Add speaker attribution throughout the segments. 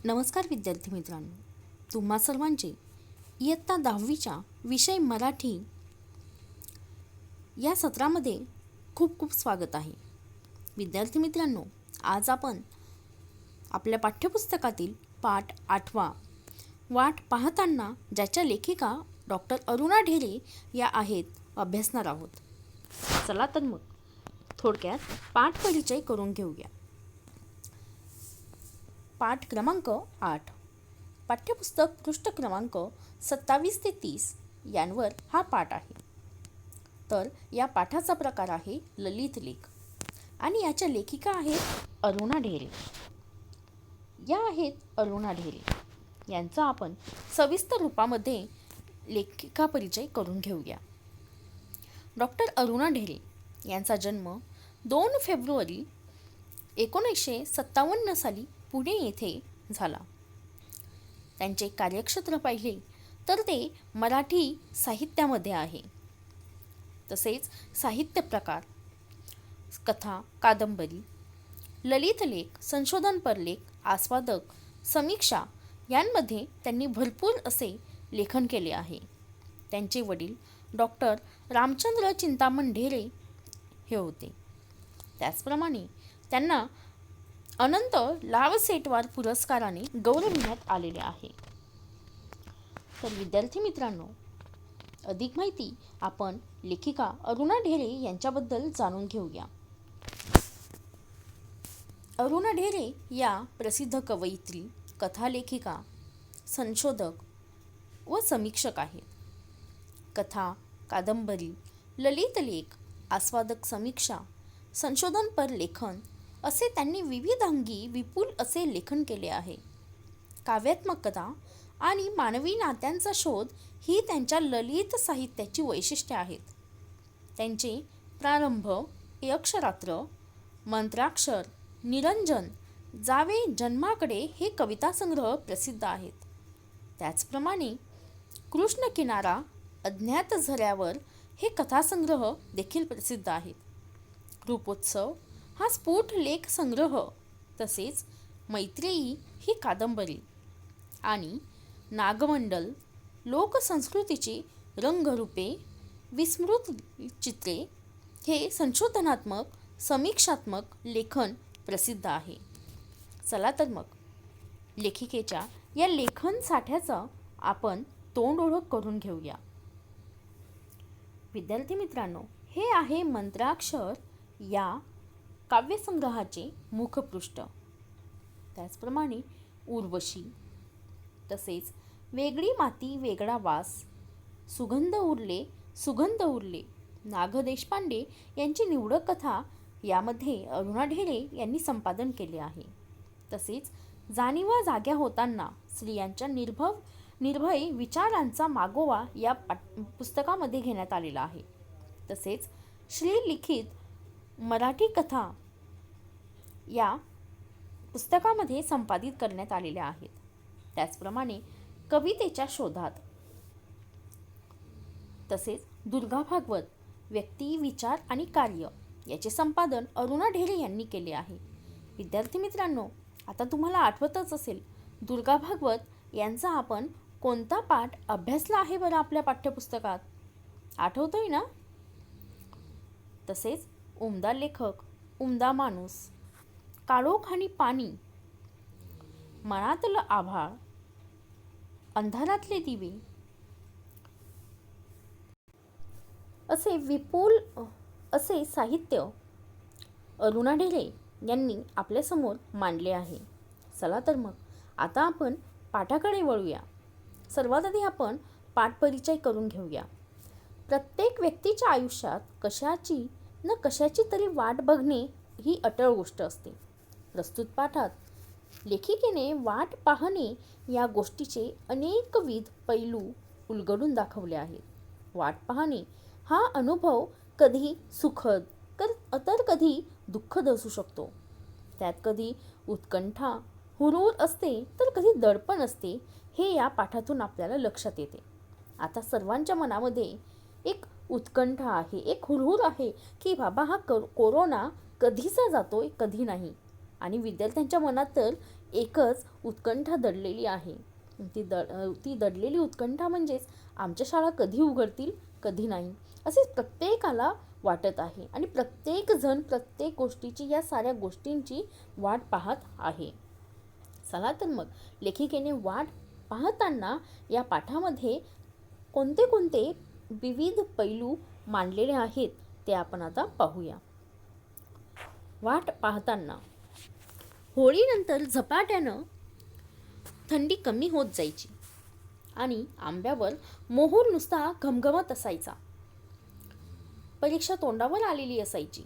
Speaker 1: नमस्कार विद्यार्थी मित्रांनो, तुम्हा सर्वांचे इयत्ता 10वीच्या विषय मराठी या सत्रामध्ये खूप खूप स्वागत आहे. विद्यार्थी मित्रांनो, आज आपण आपल्या पाठ्यपुस्तकातील पाठ 8 वाट पाहताना ज्याच्या लेखिका डॉक्टर अरुणा ढेरे या आहेत अभ्यासणार आहोत. चला तर मग थोडक्यात पाठ परिचय करून घेऊया. पाठ क्रमांक 8, पाठ्यपुस्तक पृष्ठ क्रमांक 27 ते 30 यांवर हा पाठ आहे. तर या पाठाचा प्रकार आहे ललित लेख आणि याच्या लेखिका आहेत अरुणा ढेरे. या आहेत अरुणा ढेरे यांचा आपण सविस्तर रूपामध्ये लेखिका परिचय करून घेऊया. डॉक्टर अरुणा ढेरे यांचा जन्म 2 फेब्रुवारी 1957 साली पुणे येथे झाला. त्यांचे कार्यक्षेत्र पाहिले तर ते मराठी साहित्यामध्ये आहे. तसेच साहित्य प्रकार, कथा, कादंबरी, ललित लेख, संशोधनपर लेख, आस्वादक, समीक्षा यांमध्ये त्यांनी भरपूर असे लेखन केले आहे. त्यांचे वडील डॉक्टर रामचंद्र चिंतामण ढेरे हे होते. त्याचप्रमाणे त्यांना अनंत लावसेटवार पुरस्काराने गौरविण्यात आलेले आहे. तर विद्यार्थी मित्रांनो, अधिक माहिती आपण लेखिका अरुणा ढेरे यांच्याबद्दल जाणून घेऊया. अरुणा ढेरे या प्रसिद्ध कवयित्री, कथालेखिका, संशोधक व समीक्षक आहेत. कथा, कादंबरी, ललित लेख, आस्वादक, समीक्षा, संशोधनपर लेखन असे त्यांनी विविधांगी विपुल असे लेखन केले आहे. काव्यात्मक कथा आणि मानवी नात्यांचा शोध ही त्यांच्या ललित साहित्याची वैशिष्ट्ये आहेत. त्यांचे प्रारंभ, यक्षरात्र, मंत्राक्षर, निरंजन, जावे जन्माकडे हे कवितासंग्रह प्रसिद्ध आहेत. त्याचप्रमाणे कृष्ण किनारा, अज्ञात झऱ्यावर हे कथासंग्रह देखील प्रसिद्ध आहेत. रूपोत्सव हा स्फुट लेख संग्रह, तसेच मैत्रेयी ही कादंबरी आणि नागमंडल लोकसंस्कृतीची रंगरूपे, विस्मृत चित्रे हे संशोधनात्मक, समीक्षात्मक लेखन प्रसिद्ध आहे. चला तर मग लेखिकेच्या या लेखन साठ्याचा आपण तोंड ओळख करून घेऊया. विद्यार्थी मित्रांनो, हे आहे मंत्राक्षर या काव्यसंग्रहाचे मुखपृष्ठ. त्याचप्रमाणे उर्वशी, तसेच वेगळी माती वेगळा वास, सुगंध उरले, नाग देशपांडे यांची निवडक कथा यामध्ये अरुणा ढेरे यांनी संपादन केले आहे. तसेच जाणीवा जाग्या होताना स्त्रियांच्या निर्भय विचारांचा मागोवा या पुस्तकामध्ये घेण्यात आलेला आहे. तसेच श्रीलिखित मराठी कथा या पुस्तकामध्ये संपादित करण्यात आलेल्या आहेत. त्याचप्रमाणे कवितेच्या शोधात, तसेच दुर्गा भागवत, व्यक्ती, विचार आणि कार्य याचे संपादन अरुणा ढेरे यांनी केले आहे. विद्यार्थी मित्रांनो, आता तुम्हाला आठवतच असेल दुर्गा भागवत यांचा आपण कोणता पाठ अभ्यासला आहे बरं आपल्या पाठ्यपुस्तकात, आठवतोय ना? तसेच उमदा लेखक, उमदा माणूस, काळोख आणि पाणी, मनातलं आभाळ, अंधारातले दिवे असे विपुल असे साहित्य अरुणा ढेरे यांनी आपल्यासमोर मांडले आहे. चला तर मग आता आपण पाठाकडे वळूया. सर्वात आधी आपण पाठ परिचय करून घेऊया. प्रत्येक व्यक्तीच्या आयुष्यात कशाची न कशाची तरी वाट बघणे ही अटळ गोष्ट असते. प्रस्तुत पाठात लेखिकेने वाट पाहणे या गोष्टीचे अनेकविध पैलू उलगडून दाखवले आहेत. वाट पाहणे हा अनुभव कधी सुखद तर कधी दुःखद असू शकतो. त्यात कधी उत्कंठा, हुरूर असते तर कधी दडपण असते, हे या पाठातून आपल्याला लक्षात येते. आता सर्वांच्या मनामध्ये एक उत्कंठा आहे, एक हुरहुर आहे की बाबा हा कोरोना कधीचा जातोय कधी नाही. आणि विद्यार्थ्यांच्या मनात तर एकच उत्कंठा दडलेली आहे. ती दडलेली उत्कंठा म्हणजेच आमच्या शाळा कधी उघडतील, कधी नाही, असे प्रत्येकाला वाटत आहे. आणि प्रत्येक जण प्रत्येक गोष्टीची, या साऱ्या गोष्टींची वाट पाहत आहे. चला तर मग लेखिकेने वाट पाहताना या पाठामध्ये कोणते कोणते विविध पैलू मांडलेले आहेत ते आपण आता पाहूया. वाट पाहताना. होळीनंतर झपाट्यानं थंडी कमी होत जायची आणि आंब्यावर मोहोर नुसता घमघमत असायचा. परीक्षा तोंडावर आलेली असायची.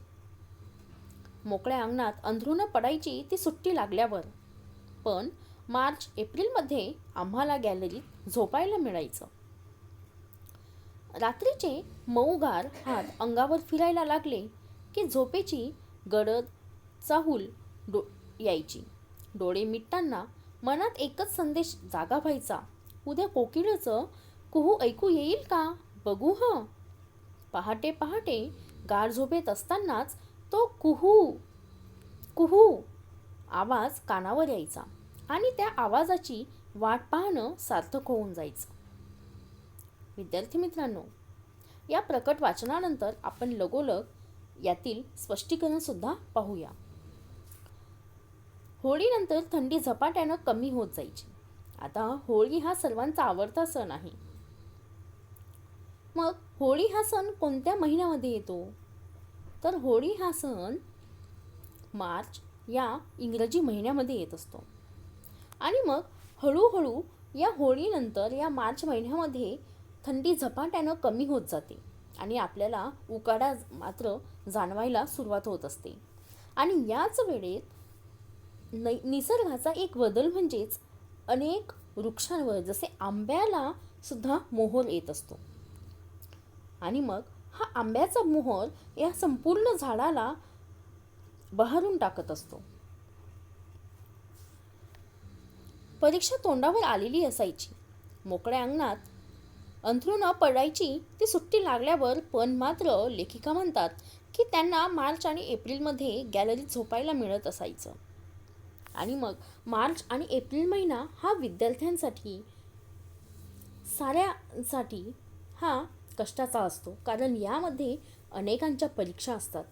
Speaker 1: मोकळ्या अंगणात अंथरुणं पडायची ती सुट्टी लागल्यावर. पण मार्च एप्रिलमध्ये आम्हाला गॅलरीत झोपायला मिळायचं. रात्रीचे मऊगार हात अंगावर फिरायला लागले की झोपेची गडद चाहूल यायची. डोळे मिटताना मनात एकच संदेश जागा व्हायचा, उद्या कोकिळेचं कुहू ऐकू येईल का, बघू हं. पहाटे पहाटे गाढ झोपेत असतानाच तो कुहू कुहू आवाज कानावर यायचा आणि त्या आवाजाची वाट पाहणं सार्थक होऊन जायचं. विद्यार्थी मित्रांनो, या प्रकट वाचनानंतर आपण लगोलग यातील स्पष्टीकरण सुद्धा पाहूया. होळीनंतर थंडी झपाट्यानं कमी होत जायची. आता होळी हा सर्वांचा आवडता सण आहे. मग होळी हा सण कोणत्या महिन्यामध्ये येतो? तर होळी हा सण मार्च या इंग्रजी महिन्यामध्ये येत असतो. आणि मग हळूहळू या होळीनंतर या मार्च महिन्यामध्ये थंडी झपाट्यानं कमी होत जाते आणि आपल्याला उकाडा मात्र जाणवायला सुरुवात होत असते. आणि याच वेळेत निसर्गाचा एक बदल म्हणजेच अनेक वृक्षांवर जसे आंब्याला सुद्धा मोहोर येत असतो. आणि मग हा आंब्याचा मोहोर या संपूर्ण झाडाला बहरून टाकत असतो. परीक्षा तोंडावर आलेली असायची. मोकळ्या अंगणात अंथरुणं पडायची ती सुट्टी लागल्यावर. पण मात्र लेखिका म्हणतात की त्यांना मार्च आणि एप्रिलमध्ये गॅलरीत झोपायला मिळत असायचं. आणि मग मार्च आणि एप्रिल महिना हा विद्यार्थ्यांसाठी साऱ्यासाठी हा कष्टाचा असतो, कारण यामध्ये अनेकांच्या परीक्षा असतात.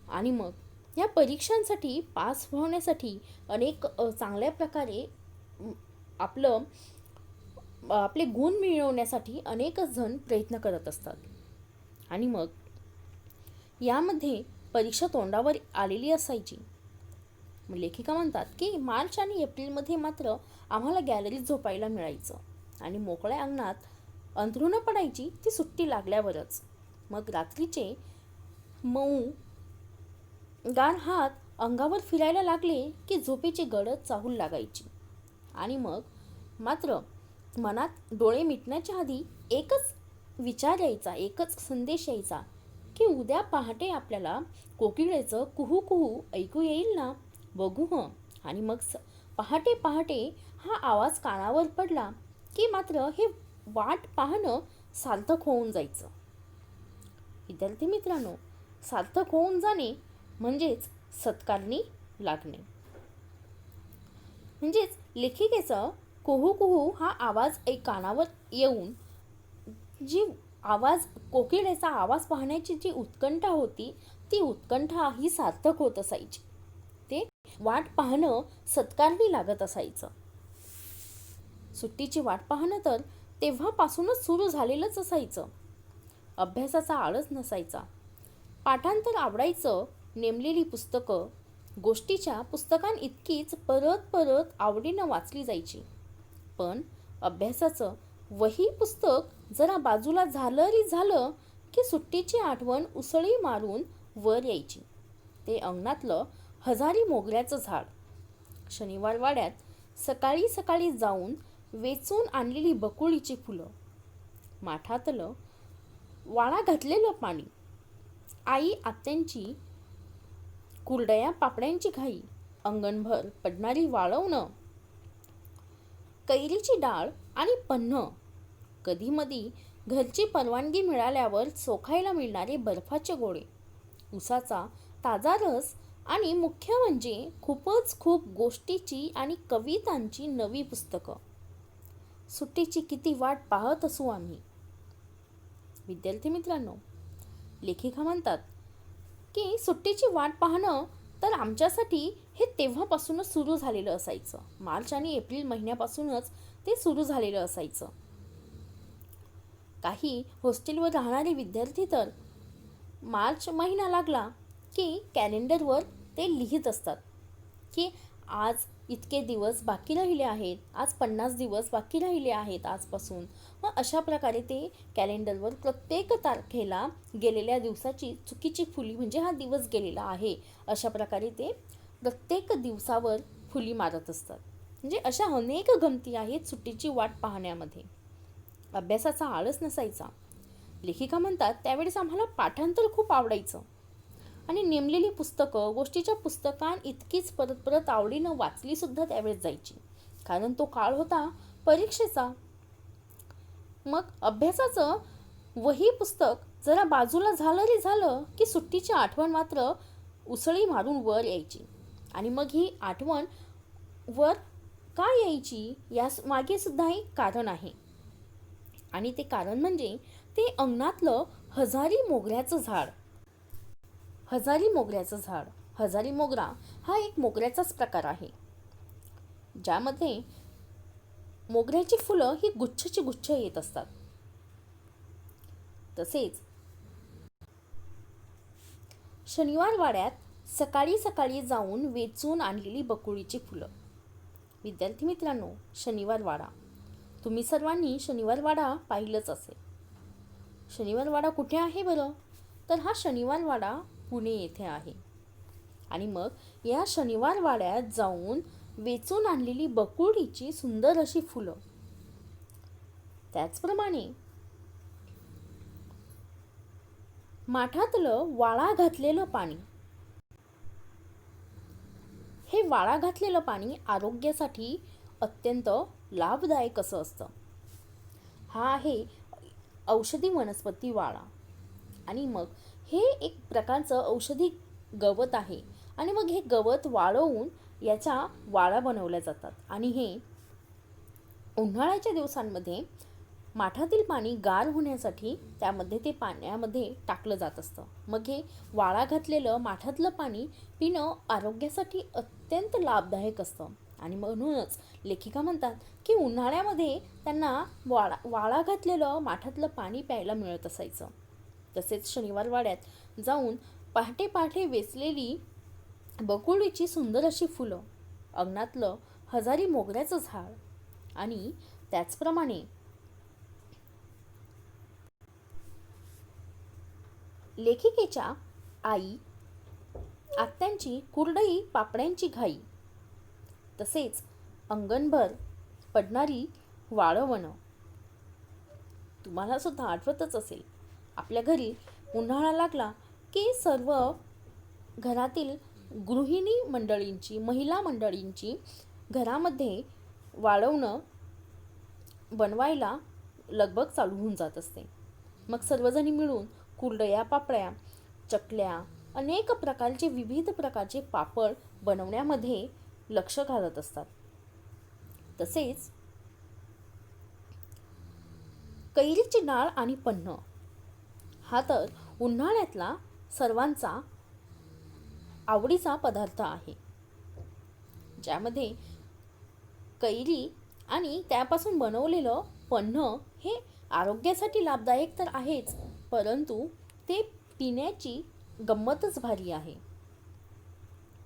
Speaker 1: आणि मग या परीक्षांसाठी पास होण्यासाठी अनेक चांगल्या प्रकारे आपले गुण मिळवण्यासाठी अनेक जण प्रयत्न करत असतात. आणि मग यामध्ये परीक्षा तोंडावर आलेली असायची. लेखिका म्हणतात की मार्च आणि एप्रिलमध्ये मात्र आम्हाला गॅलरीत झोपायला मिळायचं आणि मोकळ्या अंगणात अंथरुणं पडायची ती सुट्टी लागल्यावरच. मग रात्रीचे मऊ गार हात अंगावर फिरायला लागले की झोपेची गडद चाहूल लागायची. आणि मग मात्र मनात डोळे मिटण्याच्या आधी एकच विचार यायचा, एकच संदेश यायचा की उद्या पहाटे आपल्याला कोकिळेचं कुहू कुहू ऐकू येईल ना, बघू हं. आणि मग पहाटे पहाटे हा आवाज कानावर पडला की मात्र हे वाट पाहणं सार्थक होऊन जायचं. विद्यार्थी मित्रांनो, सार्थक होऊन जाणे म्हणजेच सत्कारणी लागणे. म्हणजेच लेखिकेचं कुहू कुहू हा आवाज कानावर येऊन जी आवाज कोकिळेचा आवाज पाहण्याची जी उत्कंठा होती ती उत्कंठा ही सार्थक होत असायची. ते वाट पाहणं सत्कारणी लागत असायचं. सुट्टीची वाट पाहणं तर तेव्हापासूनच सुरू झालेलंच असायचं. अभ्यासाचा आळस नसायचा. पाठांतर आवडायचं. नेमलेली पुस्तकं गोष्टीच्या पुस्तकांइतकीच परत परत आवडीनं वाचली जायची. पण अभ्यासाचं वही पुस्तक जरा बाजूला झालं की सुट्टीची आठवण उसळी मारून वर यायची. ते अंगणातलं हजारी मोगऱ्याचं झाड, शनिवार वाड्यात सकाळी सकाळी जाऊन वेचून आणलेली बकुळीची फुलं, माठातलं वाळा घातलेलं पाणी, आई आत्यांची कुरडया पापड्यांची घाई, अंगणभर पडणारी वाळवणं, कैरीची डाळ आणि पन्ह, कधीमधी घरची परवानगी मिळाल्यावर चोखायला मिळणारे बर्फाचे गोळे, उसाचा ताजा रस आणि मुख्य म्हणजे खूप गोष्टीची आणि कवितांची नवी पुस्तकं. सुट्टीची किती वाट पाहत असू आम्ही. विद्यार्थी मित्रांनो, लेखिका म्हणतात की सुट्टीची वाट पाहणं तर आमच्यासाठी हे तेव्हापासूनच सुरू झालेलं असायचं. मार्च आणि एप्रिल महिन्यापासूनच ते सुरू झालेलं असायचं. काही हॉस्टेलवर राहणारे विद्यार्थी तर मार्च महिना लागला की कॅलेंडरवर ते लिहित असतात की आज इतके दिवस बाकी राहिले आहेत, आज 50 दिवस बाकी राहिले आहेत आजपासून. मग अशा प्रकारे ते कॅलेंडरवर प्रत्येक तारखेला गेलेल्या दिवसाची चुकीची फुली म्हणजे हा दिवस गेलेला आहे अशा प्रकारे ते प्रत्येक दिवसावर फुली मारत असतात. म्हणजे अशा अनेक गमती आहेत सुट्टीची वाट पाहण्यामध्ये. अभ्यासाचा आळस नसायचा. लेखिका म्हणतात त्यावेळेस आम्हाला पाठांतर खूप आवडायचं आणि नेमलेली पुस्तकं गोष्टीच्या पुस्तकां इतकीच परत परत आवडीनं वाचली सुद्धा त्यावेळेस जायची, कारण तो काळ होता परीक्षेचा. मग अभ्यासाचं वही पुस्तक जरा बाजूला झालं रे झालं की सुट्टीची आठवण मात्र उसळी मारून वर यायची. आणि मग ही आठवण वर का यायची या मागे सुद्धा एक कारण आहे. आणि ते कारण म्हणजे ते अंगणातलं हजारी मोगऱ्याचं झाड. हजारी मोगरा हा एक मोगऱ्याचाच प्रकार आहे, ज्यामध्ये मोगऱ्याची फुलं ही गुच्छची गुच्छ येत असतात. तसेच शनिवार वाड्यात सकाळी सकाळी जाऊन वेचून आणलेली बकुळीची फुलं. विद्यार्थी मित्रांनो, शनिवार वाडा, तुम्ही सर्वांनी शनिवार वाडा पाहिलंच असेल. शनिवार वाडा कुठे आहे बरं? तर हा शनिवार वाडा पुणे येथे आहे. आणि मग या शनिवार वाड्यात जाऊन वेचून आणलेली बकुळीची सुंदर अशी फुलं. त्याचप्रमाणे माठातलं वाळा घातलेलं पाणी. हे वाळा घातलेलं पाणी आरोग्यासाठी अत्यंत लाभदायक असं असतं. हा आहे औषधी वनस्पती वाळा. आणि मग हे एक प्रकारचं औषधी गवत आहे. आणि मग हे गवत वाळवून याचा वाळा बनवल्या जातात. आणि हे उन्हाळ्याच्या दिवसांमध्ये माठातील पाणी गार होण्यासाठी त्यामध्ये ते पाण्यामध्ये टाकलं जात असतं. मग हे वाळा घातलेलं माठातलं पाणी पिणं आरोग्यासाठी अत्यंत लाभदायक असतं. आणि म्हणूनच लेखिका म्हणतात की उन्हाळ्यामध्ये त्यांना वाळा घातलेलं माठातलं पाणी प्यायला मिळत असायचं. तसेच शनिवार वाड्यात जाऊन पहाटे पहाटे वेचलेली बकुळीची सुंदर अशी फुलं, अंगणातलं हजारी मोगऱ्याचं झाड. आणि त्याचप्रमाणे लेखिकेच्या आई आत्यांची कुरडई पापड्यांची घाई. तसेच अंगणभर पडणारी वाळवणं. तुम्हाला सुद्धा आठवतच असेल, आपल्या घरी उन्हाळा लागला की सर्व घरातील गृहिणी मंडळींची, महिला मंडळींची घरामध्ये वाळवणं बनवायला लगबग चालू होऊन जात असते. मग सर्वजणी मिळून कुरडया, पापड्या, चकल्या, अनेक प्रकारचे विविध प्रकारचे पापड बनवण्यामध्ये लक्ष घालत असतात. तसेच कैरीची डाळ आणि पन्ह हा तर उन्हाळ्यातला सर्वांचा आवडीचा पदार्थ आहे, ज्यामध्ये कैरी आणि त्यापासून बनवलेलं पन्ह हे आरोग्यासाठी लाभदायक तर आहेच, परंतु ते पिण्याची गंमतच भारी आहे.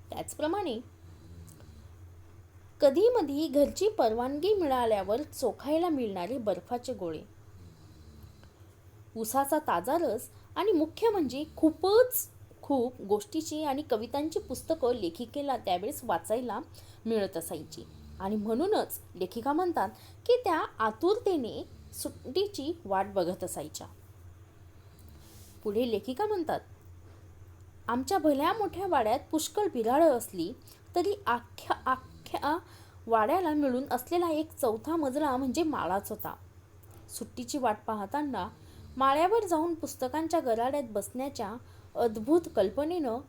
Speaker 1: त्याचप्रमाणे कधीमधी घरची परवानगी मिळाल्यावर चोखायला मिळणारे बर्फाचे गोळे, उसाचा ताजा रस आणि मुख्य म्हणजे खूप गोष्टीची आणि कवितांची पुस्तकं लेखिकेला त्यावेळेस वाचायला मिळत असायची. आणि म्हणूनच लेखिका म्हणतात की त्या आतुरतेने सुट्टीची वाट बघत असायच्या. पुढे लेखिका म्हणतात, आमच्या भल्या मोठ्या वाड्यात पुष्कळ बिराळं असली तरी अख्ख्या वाड्याला मिळून असलेला एक चौथा मजला म्हणजे माळाच होता. सुट्टीची वाट पाहताना माळ्यावर जाऊन पुस्तकांच्या गराड्यात बसण्याच्या अद्भुत कल्पनेनं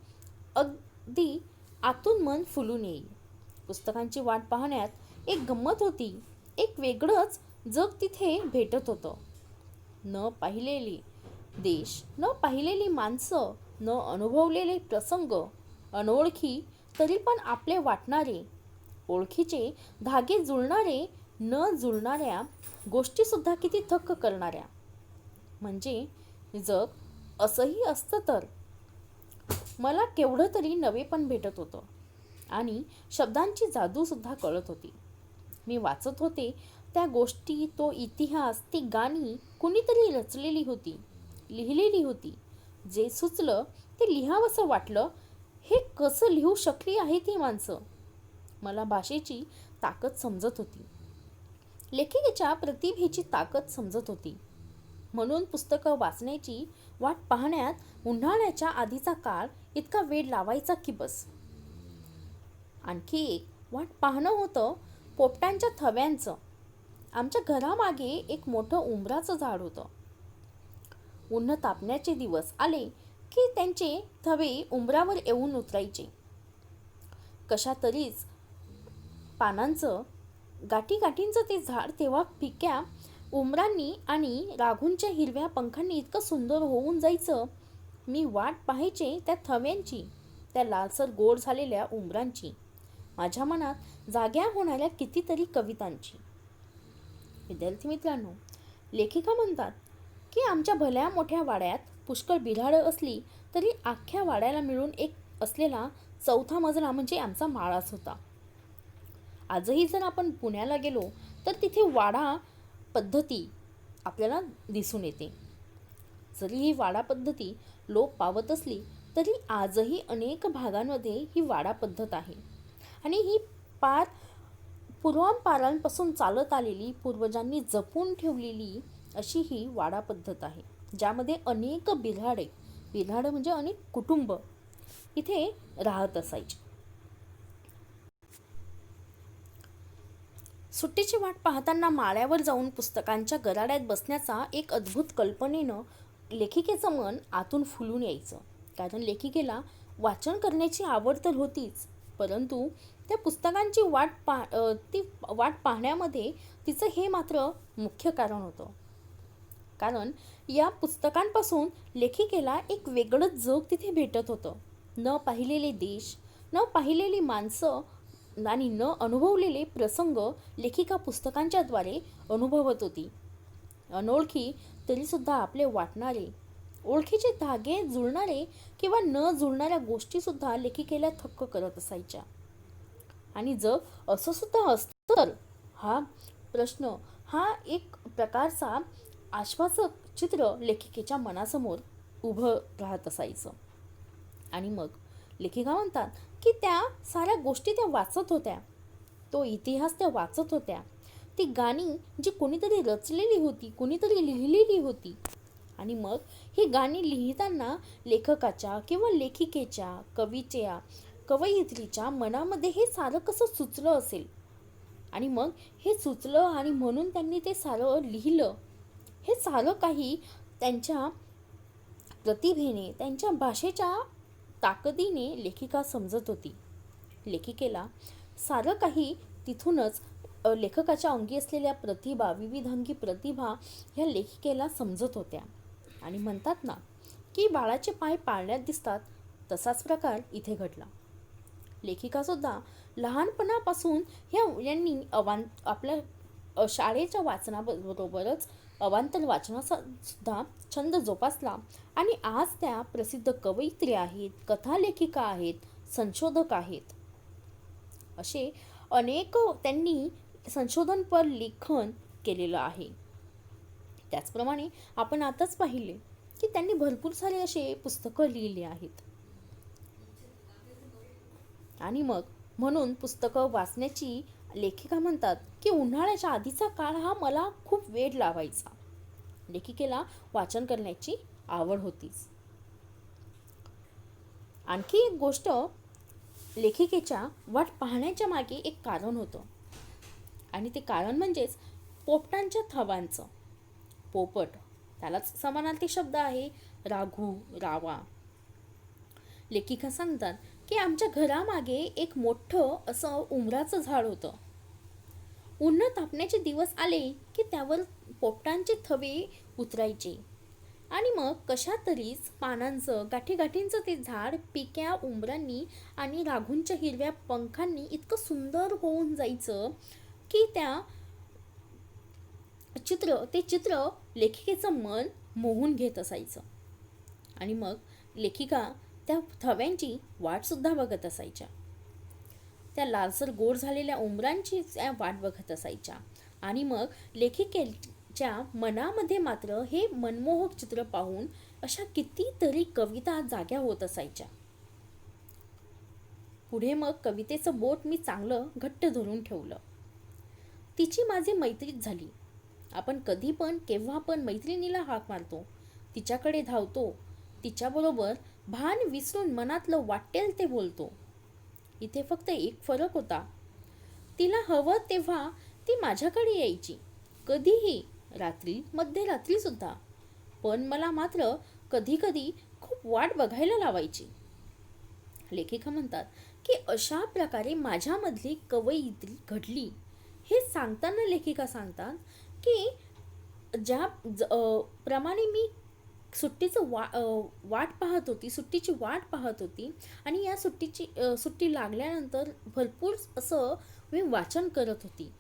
Speaker 1: अगदी आतून मन फुलून येईल. पुस्तकांची वाट पाहण्यात एक गंमत होती. एक वेगळंच जग तिथे भेटत होतं. न पाहिलेली देश, न पाहिलेली माणसं, न अनुभवलेले प्रसंग, अनोळखी तरी पण आपले वाटणारे, ओळखीचे धागे जुळणारे, न जुळणाऱ्या गोष्टीसुद्धा किती थक्क करणाऱ्या. म्हणजे जग असंही असतं तर. मला केवढं तरी नवेपण भेटत होतं आणि शब्दांची जादूसुद्धा कळत होती. मी वाचत होते त्या गोष्टी, तो इतिहास, ती गाणी कुणीतरी रचलेली होती, लिहिलेली होती. जे सुचलं ते लिहावंसं वाटलं. हे कसं लिहू शकली आहे ती माणसं? मला भाषेची ताकद समजत होती, लेखिकेच्या प्रतिभेची ताकद समजत होती. म्हणून पुस्तकं वाचण्याची वाट पाहण्यात उन्हाळ्याच्या आधीचा काळ इतका वेळ लावायचा की बस. आणखी एक वाट पाहणं होतं पोपटांच्या थव्यांचं. आमच्या घरामागे एक मोठं उंबराचं झाड होतं. उन्ह तापण्याचे दिवस आले की त्यांचे थवे उंबरावर येऊन उतरायचे. कशा तरीच पानांचं, गाठीगाठींचं ते झाड तेव्हा फिक्या उमरांनी आणि राघूंच्या हिरव्या पंखांनी इतकं सुंदर होऊन जायचं. मी वाट पाहायचे त्या थव्यांची, त्या लालसर गोड झालेल्या उमरांची, माझ्या मनात जाग्या होणाऱ्या कितीतरी कवितांची. विद्यार्थी मित्रांनो, लेखिका म्हणतात की आमच्या भल्या मोठ्या वाड्यात पुष्कळ बिऱ्हाडं असली तरी अख्ख्या वाड्याला मिळून एक असलेला चौथा मजला म्हणजे आमचा माळाच होता. आजही जर आपण पुण्याला गेलो तर तिथे वाडा पद्धती आपल्याला दिसून येते. जरी ही वाडा पद्धती लोप पावत असली तरी आजही अनेक भागांमध्ये ही वाडा पद्धत आहे. आणि ही पार पूर्वांपारांपासून चालत आलेली, पूर्वजांनी जपून ठेवलेली अशी ही वाडा पद्धत आहे, ज्यामध्ये अनेक बिऱ्हाडं म्हणजे अनेक कुटुंब इथे राहत असायचे. सुट्टीची वाट पाहताना माळ्यावर जाऊन पुस्तकांच्या गराड्यात बसण्याचा एक अद्भुत कल्पनेनं लेखिकेचं मन आतून फुलून यायचं. कारण लेखिकेला वाचन करण्याची आवड तर होतीच, परंतु त्या पुस्तकांची ती वाट पाहण्यामध्ये तिचं हे मात्र मुख्य कारण होतं. कारण या पुस्तकांपासून लेखिकेला एक वेगळंच जग तिथे भेटत होतं. न पाहिलेले देश, न पाहिलेली माणसं आणि न अनुभवलेले प्रसंग लेखिका पुस्तकांच्या द्वारे अनुभवत होती. अनोळखी तरीसुद्धा आपले वाटणारे, ओळखीचे धागे जुळणारे किंवा न जुळणाऱ्या गोष्टीसुद्धा लेखिकेला थक्क करत असायच्या. आणि जग असं सुद्धा असतं तर, हा प्रश्न, हा एक प्रकारचा आश्वासक चित्र लेखिकेच्या मनासमोर उभं राहत असायचं. आणि मग लेखिका म्हणतात की त्या साऱ्या गोष्टी त्या वाचत होत्या, तो इतिहास त्या वाचत होत्या, ती गाणी जी कोणीतरी रचलेली होती, कोणीतरी लिहिलेली होती. आणि मग ही गाणी लिहिताना लेखकाच्या किंवा लेखिकेच्या, कवयित्रीच्या मनामध्ये हे सारं कसं सुचलं असेल. आणि मग हे सुचलं आणि म्हणून त्यांनी ते सारं लिहिलं. हे सारं काही त्यांच्या प्रतिभेने, त्यांच्या भाषेच्या ताकदीने लेखिका समजत होती. लेखिकेला सारं काही तिथूनच लेखकाच्या अंगी असलेल्या प्रतिभा, विविधांगी प्रतिभा ह्या लेखिकेला समजत होत्या. आणि म्हणतात ना की बाळाचे पाय पाळण्यात दिसतात, तसाच प्रकार इथे घडला. लेखिकासुद्धा लहानपणापासून यांनी आपल्या शाळेच्या वाचनाबरोबरच अवांतर वाचनाचा सुद्धा छंद जोपासला. आणि आज त्या प्रसिद्ध कवयित्री आहेत, कथालेखिका आहेत, संशोधक आहेत. असे अनेक त्यांनी संशोधनपर लेखन केलेलं आहे. त्याचप्रमाणे आपण आताच पाहिले की त्यांनी भरपूर सारे असे पुस्तकं लिहिली आहेत. आणि मग म्हणून पुस्तकं वाचण्याची लेखिका म्हणतात की उन्हाळ्याच्या आधीचा काळ हा मला खूप वेळ लावायचा. लेखिकेला वाचन करण्याची आवड होतीच. आणखी एक गोष्ट, लेखिकेच्या वाट पाहण्याच्या मागे एक कारण होतं. आणि ते कारण म्हणजेच पोपटांच्या थवांचं. पोपट, त्यालाच समानार्थी शब्द आहे राघू, रावा. लेखिका सांगतात की आमच्या घरामागे एक मोठं असं उमराचं झाड होतं. उन्हात तापण्याचे दिवस आले की त्यावर पोपटांचे थवे उतरायचे आणि मग कशा तरीच पानांचं गाठीगाठींचं ते झाड पिक्या उंबरांनी आणि राघूंच्या हिरव्या पंखांनी इतकं सुंदर होऊन जायचं की ते चित्र लेखिकेचं मन मोहून घेत असायचं. आणि मग लेखिका त्या थव्यांची वाटसुद्धा बघत असायच्या. त्या लालसर गोड झालेल्या उंबरांची त्या वाट बघत असायच्या. आणि मग लेखिकेच्या मनामध्ये मात्र हे मनमोहक चित्र पाहून अशा कितीतरी कविता जाग्या होत असायच्या. पुढे मग कवितेचं बोट मी चांगलं घट्ट धरून ठेवलं. तिची माझी मैत्रीच झाली. आपण कधी पण केव्हा पण मैत्रिणीला हाक मारतो, तिच्याकडे धावतो, तिच्याबरोबर भान विसरून मनातलं वाटेल ते बोलतो. इथे फक्त एक फरक होता. तिला हवं तेव्हा ती माझ्याकडे यायची, कधीही, रात्री, मध्यरात्री सुद्धा. पण मला मात्र कधी कधी खूप वाट बघायला लावायची. लेखिका म्हणतात की अशा प्रकारे माझ्यामधली कवयित्री घडली. हे सांगताना लेखिका सांगतात की प्रमाणे मी सुट्टीची वाट पाहत होती आणि या सुट्टी लागल्यानंतर भरपूर असं मी वाचन करत होती.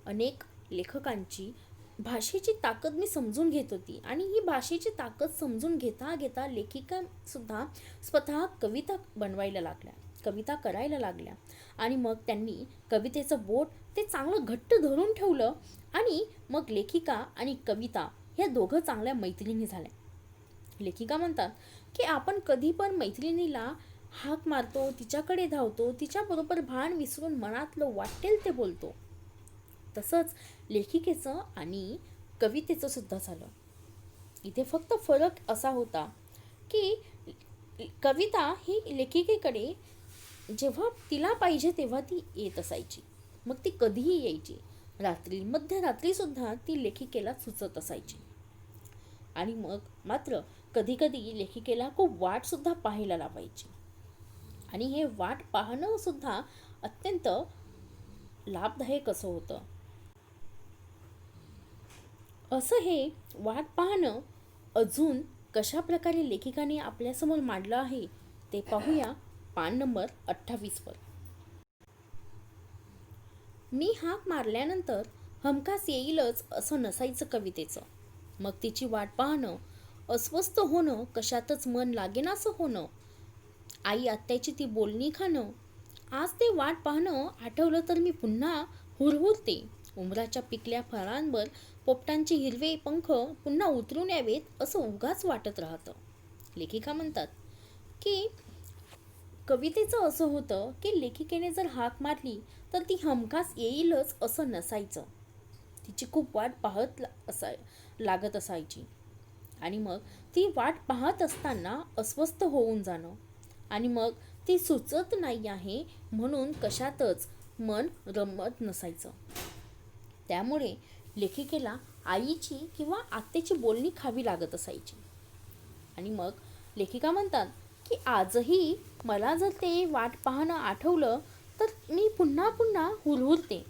Speaker 1: अनेक लेखकांची भाषेची ताकद मी समजून घेत होती आणि ही भाषेची ताकद समजून घेता घेता लेखिका सुद्धा स्वतः कविता बनवायला लागल्या, कविता करायला लागल्या. आणि मग त्यांनी कवितेचं बोट ते चांगलं घट्ट धरून ठेवलं आणि मग लेखिका आणि कविता ह्या दोघं चांगल्या मैत्रिणी झाल्या. लेखिका म्हणतात की आपण कधी पण मैत्रिणीला हाक मारतो, तिच्याकडे धावतो, तिच्याबरोबर भान विसरून मनातलं वाटेल ते बोलतो. तसंच लेखिकेचं आणि कवितेचं सुद्धा झालं. इथे फक्त फरक असा होता की कविता ही लेखिकेकडे जेव्हा तिला पाहिजे तेव्हा ती येत असायची. मग ती कधीही यायची, रात्री, मध्यरात्री सुद्धा ती लेखिकेला सुचत असायची. आणि मग मात्र कधी कधी लेखिकेला खूप वाट सुद्धा पाहायला लावायची. आणि हे वाट पाहणं सुद्धा अत्यंत लाभदायक असं होतं. असं हे वाट पाहणं अजून कशा प्रकारे लेखिकाने आपल्यासमोर मांडलं आहे ते पाहूया पान नंबर 28 वर. मी हाक मारल्यानंतर हमखास येईलच असं नसायचं कवितेचं. मग तिची वाट पाहणं, अस्वस्थ होणं, कशातच मन लागेनासं होणं, आई आत्याची ती बोलणी खाणं. आज ते वाट पाहणं आठवलं तर मी पुन्हा हुरहुरते. उमराच्या पिकल्या फळांवर पोपटांचे हिरवे पंख पुन्हा उतरून यावेत असं उगाच वाटत राहतं. लेखिका म्हणतात की कवितेचं असं होतं की लेखिकेने जर हाक मारली तर ती हमखास येईलच असं नसायचं. तिची खूप वाट पाहत लागत असायची. आणि मग ती वाट पाहत असताना अस्वस्थ होऊन जाणं आणि मग ती सुचत नाही आहे म्हणून कशातच मन रमत नसायचं. त्यामुळे लेखिकेला आईची किंवा आत्याची बोलणी खावी लागत असायची. आणि मग लेखिका म्हणतात की आजही मला जर ते वाट पाहणं आठवलं तर मी पुन्हा पुन्हा हुरहुरते.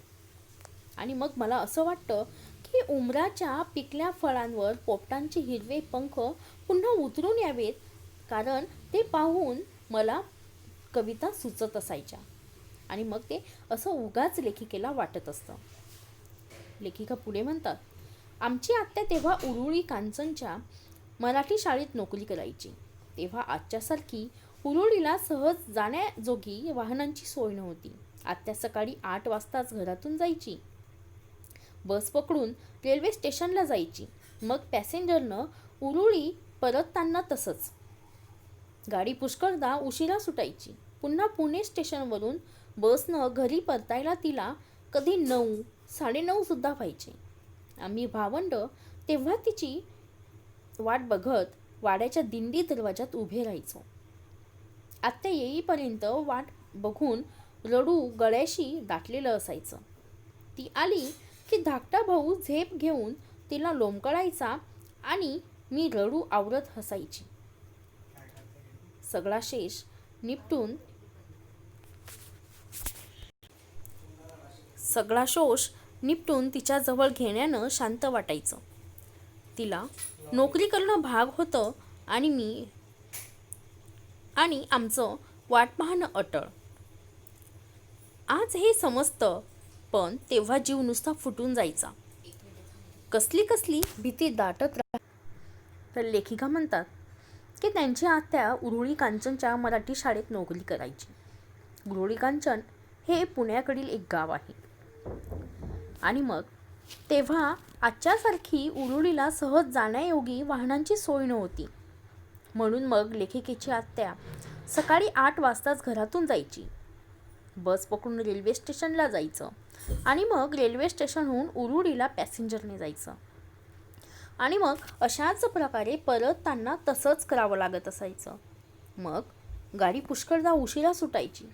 Speaker 1: आणि मग मला असं वाटतं की उमराच्या पिकल्या फळांवर पोपटांचे हिरवे पंख पुन्हा उतरून यावेत, कारण ते पाहून मला कविता सुचत असायच्या. आणि मग ते असं उगाच लेखिकेला वाटत असतं. लेखिका पुढे म्हणतात, आमची आत्या तेव्हा उरुळी कांचनच्या मराठी शाळेत नोकरी करायची. तेव्हा आजच्यासारखी उरुळीला सहज जाण्याजोगी वाहनांची सोय नव्हती. आत्या सकाळी 8 वाजताच घरातून जायची, बस पकडून रेल्वे स्टेशनला जायची. मग पॅसेंजरनं उरुळी परतताना तसंच. गाडी पुष्कळदा उशिरा सुटायची. पुन्हा पुणे स्टेशनवरून बसनं घरी परतायला तिला कधी 9, 9:30 सुद्धा व्हायचे. आम्ही भावंड तेव्हा तिची वाट बघत वाड्याच्या दिंडी दरवाजात उभे राहायचो. आत्या येईपर्यंत वाट बघून रडू गळ्याशी दाटलेलं असायचं. ती आली की धाकटा भाऊ झेप घेऊन तिला लोंबकळायचा आणि मी रडू आवरत हसायची. सगळा शेष निपटून सगळा शोष निपटून तिच्याजवळ घेण्यानं शांत वाटायचं. तिला नोकरी करणं भाग होतं आणि आमचं वाट पाहणं अटळ. आज हे समजतं, पण तेव्हा जीव नुसता फुटून जायचा. कसली कसली भीती दाटत तर लेखिका म्हणतात की त्यांची आत्या उरुळी कांचनच्या मराठी शाळेत नोकरी करायची. उरुळी कांचन हे पुण्याकडील एक गाव आहे. आणि मग तेव्हा आजच्यासारखी उरुळीला सहज जाण्यायोगी वाहनांची सोय नव्हती. म्हणून मग लेखिकेची आत्या सकाळी 8 वाजताच घरातून जायची. बस पकडून रेल्वे स्टेशनला जायचं आणि मग रेल्वे स्टेशनहून उरुळीला पॅसेंजरने जायचं. आणि मग अशाच प्रकारे परतताना तसंच करावं लागत असायचं. मग गाडी पुष्कळदा उशिरा सुटायची.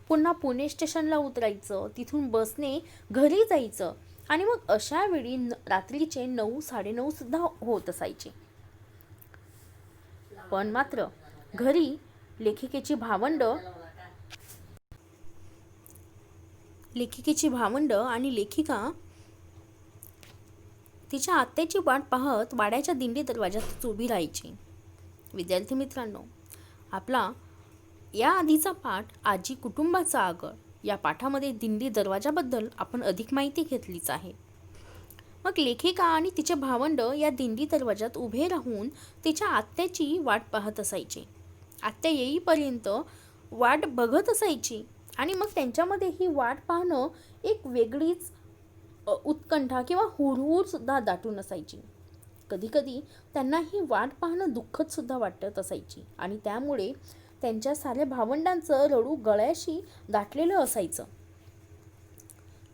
Speaker 1: पुन्हा पुणे स्टेशनला उतरायचं, तिथून बसने घरी जायचं आणि मग अशा वेळी रात्रीचे 9, 9:30 सुद्धा होत असायचे. पण मात्र घरी लेखिकेची भावंड आणि लेखिका तिच्या आत्याची वाट पाहत वाड्याच्या दिंडी दरवाजात उभी राहायची. विद्यार्थी मित्रांनो, आपला या आधीचा पाठ आजी कुटुंबाचा आगळ या पाठामध्ये दिंडी दरवाजाबद्दल आपण अधिक माहिती घेतलीच आहे. मग लेखिका आणि तिचे भावंड या दिंडी दरवाजात उभे राहून तिच्या आत्याची वाट पाहत असायचे. आत्या येईपर्यंत वाट बघत असायची आणि मग त्यांच्यामध्ये ही वाट पाहणं एक वेगळीच उत्कंठा किंवा हुरहुर सुद्धा दाटून असायची. कधीकधी त्यांना ही वाट पाहणं दुःखद सुद्धा वाटत असायची आणि त्यामुळे त्यांच्या साऱ्या भावंडांचं रडू गळ्याशी दाटलेलं असायचं.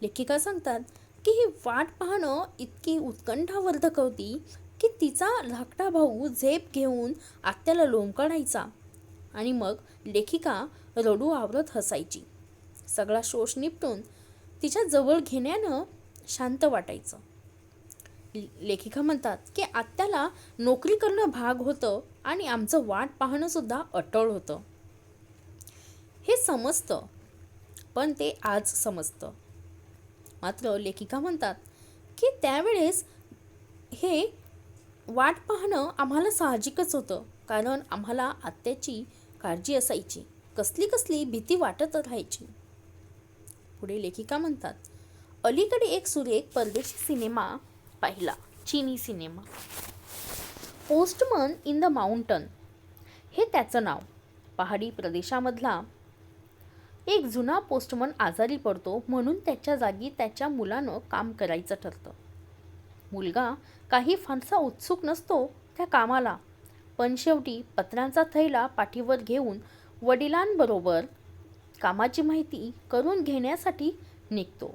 Speaker 1: लेखिका सांगतात की ही वाट पाहणं इतकी उत्कंठावर्धक होती की तिचा धाकटा भाऊ झेप घेऊन आत्याला लोंबकळायचा आणि मग लेखिका रडू आवरत हसायची. सगळा शोष निपटून तिच्या जवळ घेण्यानं शांत वाटायचं. लेखिका म्हणतात की आत्याला नोकरी करणं भाग होतं आणि आमचं वाट पाहणं सुद्धा अटळ होतं. हे समजतं, पण ते आज समजतं. मात्र लेखिका म्हणतात की त्यावेळेस हे वाट पाहणं आम्हाला साहजिकच होतं, कारण आम्हाला आत्याची काळजी असायची. कसली कसली भीती वाटत राहायची. पुढे लेखिका म्हणतात, अलीकडे एक सुरेख परदेशी सिनेमा पाहिला, चीनी cinema. Postman in the mountain हे त्याचं नाव. पहाडी प्रदेशामधला एक जुना पोस्टमन आजारी पडतो, म्हणून त्याच्या जागी त्याच्या मुलानं काम करायचं ठरतं. मुलगा काही फारसा उत्सुक नसतो त्या कामाला, पण शेवटी पत्रांचा थैला पाठीवर घेऊन वडिलांबरोबर कामाची माहिती करून घेण्यासाठी निघतो.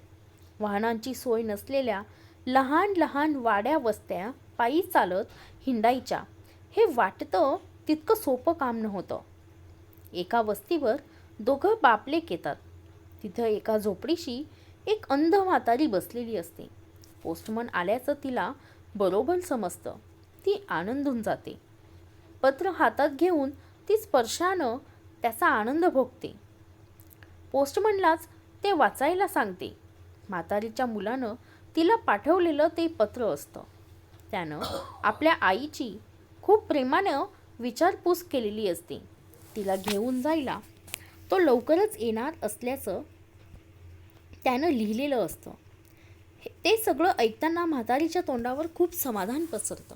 Speaker 1: वाहनांची सोय नसलेल्या लहान लहान वाड्या वस्त्या पायी चालत हिंडायच्या. हे वाटतं तितकं सोपं काम नव्हतं. एका वस्तीवर 2 बापलेक येतात. तिथं एका झोपडीशी एक अंध म्हातारी बसलेली असते. पोस्टमन आल्याचं तिला बरोबर समजतं. ती आनंदून जाते. पत्र हातात घेऊन ती स्पर्शानं त्याचा आनंद भोगते. पोस्टमनलाच ते वाचायला सांगते. म्हातारीच्या मुलानं तिला पाठवलेलं ते पत्र असतं. त्यानं आपल्या आईची खूप प्रेमानं विचारपूस केलेली असते. तिला घेऊन जायला तो लवकरच येणार असल्याचं त्यानं लिहिलेलं असतं. ते सगळं ऐकताना म्हातारीच्या तोंडावर खूप समाधान पसरतं.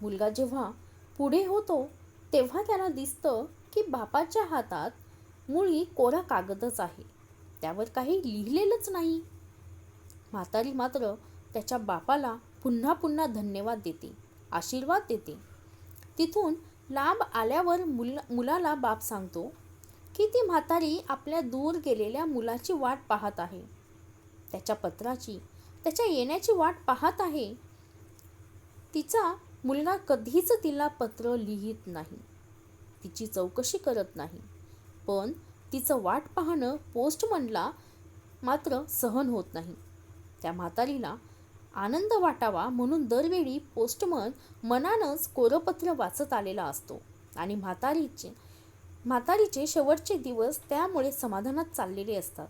Speaker 1: मुलगा जेव्हा पुढे होतो तेव्हा त्याला दिसतं की बापाच्या हातात मुळी कोरा कागदच आहे, त्यावर काही लिहिलेलंच नाही. म्हातारी मात्र त्याच्या बापाला पुन्हा पुन्हा धन्यवाद देते, आशीर्वाद देते. तिथून लांब आल्यावर मुलाला बाप सांगतो की ती म्हातारी आपल्या दूर गेलेल्या मुलाची वाट पाहत आहे. त्याच्या पत्राची, त्याच्या येण्याची वाट पाहत आहे. तिचा मुलगा कधीच तिला पत्र लिहित नाही, तिची चौकशी करत नाही. पण तिचं वाट पाहणं पोस्टमनला मात्र सहन होत नाही. त्या म्हातारीला आनंद वाटावा म्हणून दरवेळी पोस्टमन मनानंच कोरपत्र वाचत आलेला असतो आणि म्हातारीचे म्हातारीचे शेवटचे दिवस त्यामुळे समाधानात चाललेले असतात.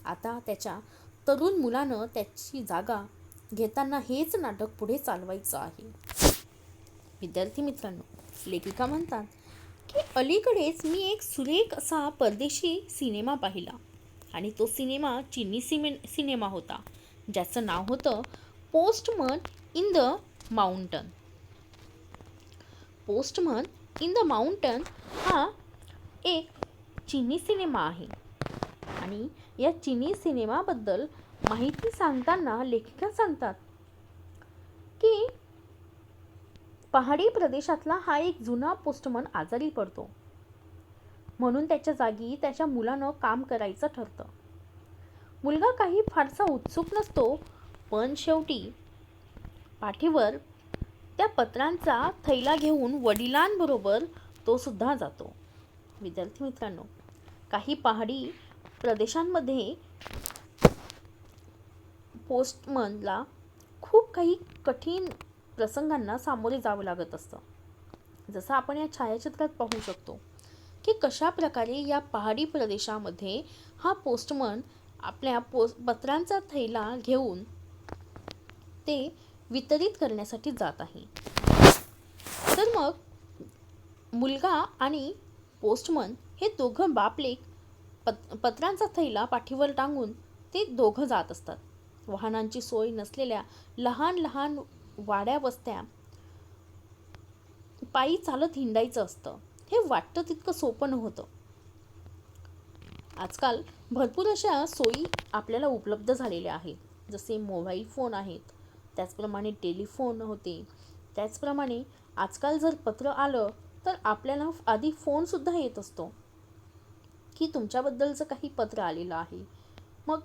Speaker 1: आता त्याच्या तरुण मुलानं त्याची जागा घेताना हेच नाटक पुढे चालवायचं आहे. विद्यार्थी मित्रांनो, लेखिका म्हणतात की अलीकडेच मी एक सुरेख असा परदेशी सिनेमा पाहिला आणि तो सिनेमा चीनी सिनेमा होता, ज्याचं नाव होतं postman in the mountain. Postman in the mountain हा एक चीनी सिनेमा आहे आणि या चीनी सिनेमाबद्दल माहिती सांगताना लेखिका सांगतात की पहाडी प्रदेशातला हा एक जुना पोस्टमन आजारी पडतो, म्हणून त्याच्या जागी त्याच्या मुलानं काम करायचं ठरतं. मुलगा काही फारसा उत्सुक नसतो, पण शेवटी पाठीवर त्या पत्रांचा थैला घेऊन वडिलांबरोबर तो सुद्धा जातो. विद्यार्थी मित्रांनो, काही पहाडी प्रदेशांमध्ये पोस्टमनला खूप काही कठीण प्रसंगांना सामोरे जावं लागत असतं. जसं आपण या छायाचित्रात पाहू शकतो की कशा प्रकारे या पहाडी प्रदेशामध्ये हा पोस्टमन आपल्या पत्रांचा थैला घेऊन ते वितरित करण्यासाठी जात आहे. तर मग मुलगा आणि पोस्टमन हे दोघं बापलेक पत्रांचा थैला पाठीवर टांगून ते दोघं जात असतात. वाहनांची सोय नसलेल्या लहान लहान वाड्या वस्त्या पायी चालत हिंडायचं असतं. हे वाटतं तितकं सोपं नव्हतं. आजकाल भरपूर अशा सोयी आपल्याला उपलब्ध झालेल्या आहेत, जसे मोबाईल फोन आहेत, त्याचप्रमाणे टेलिफोन होते. त्याचप्रमाणे आजकाल जर पत्र आलं तर आपल्याला आधी फोनसुद्धा येत असतो की तुमच्याबद्दलचं काही पत्र आलेलं आहे. मग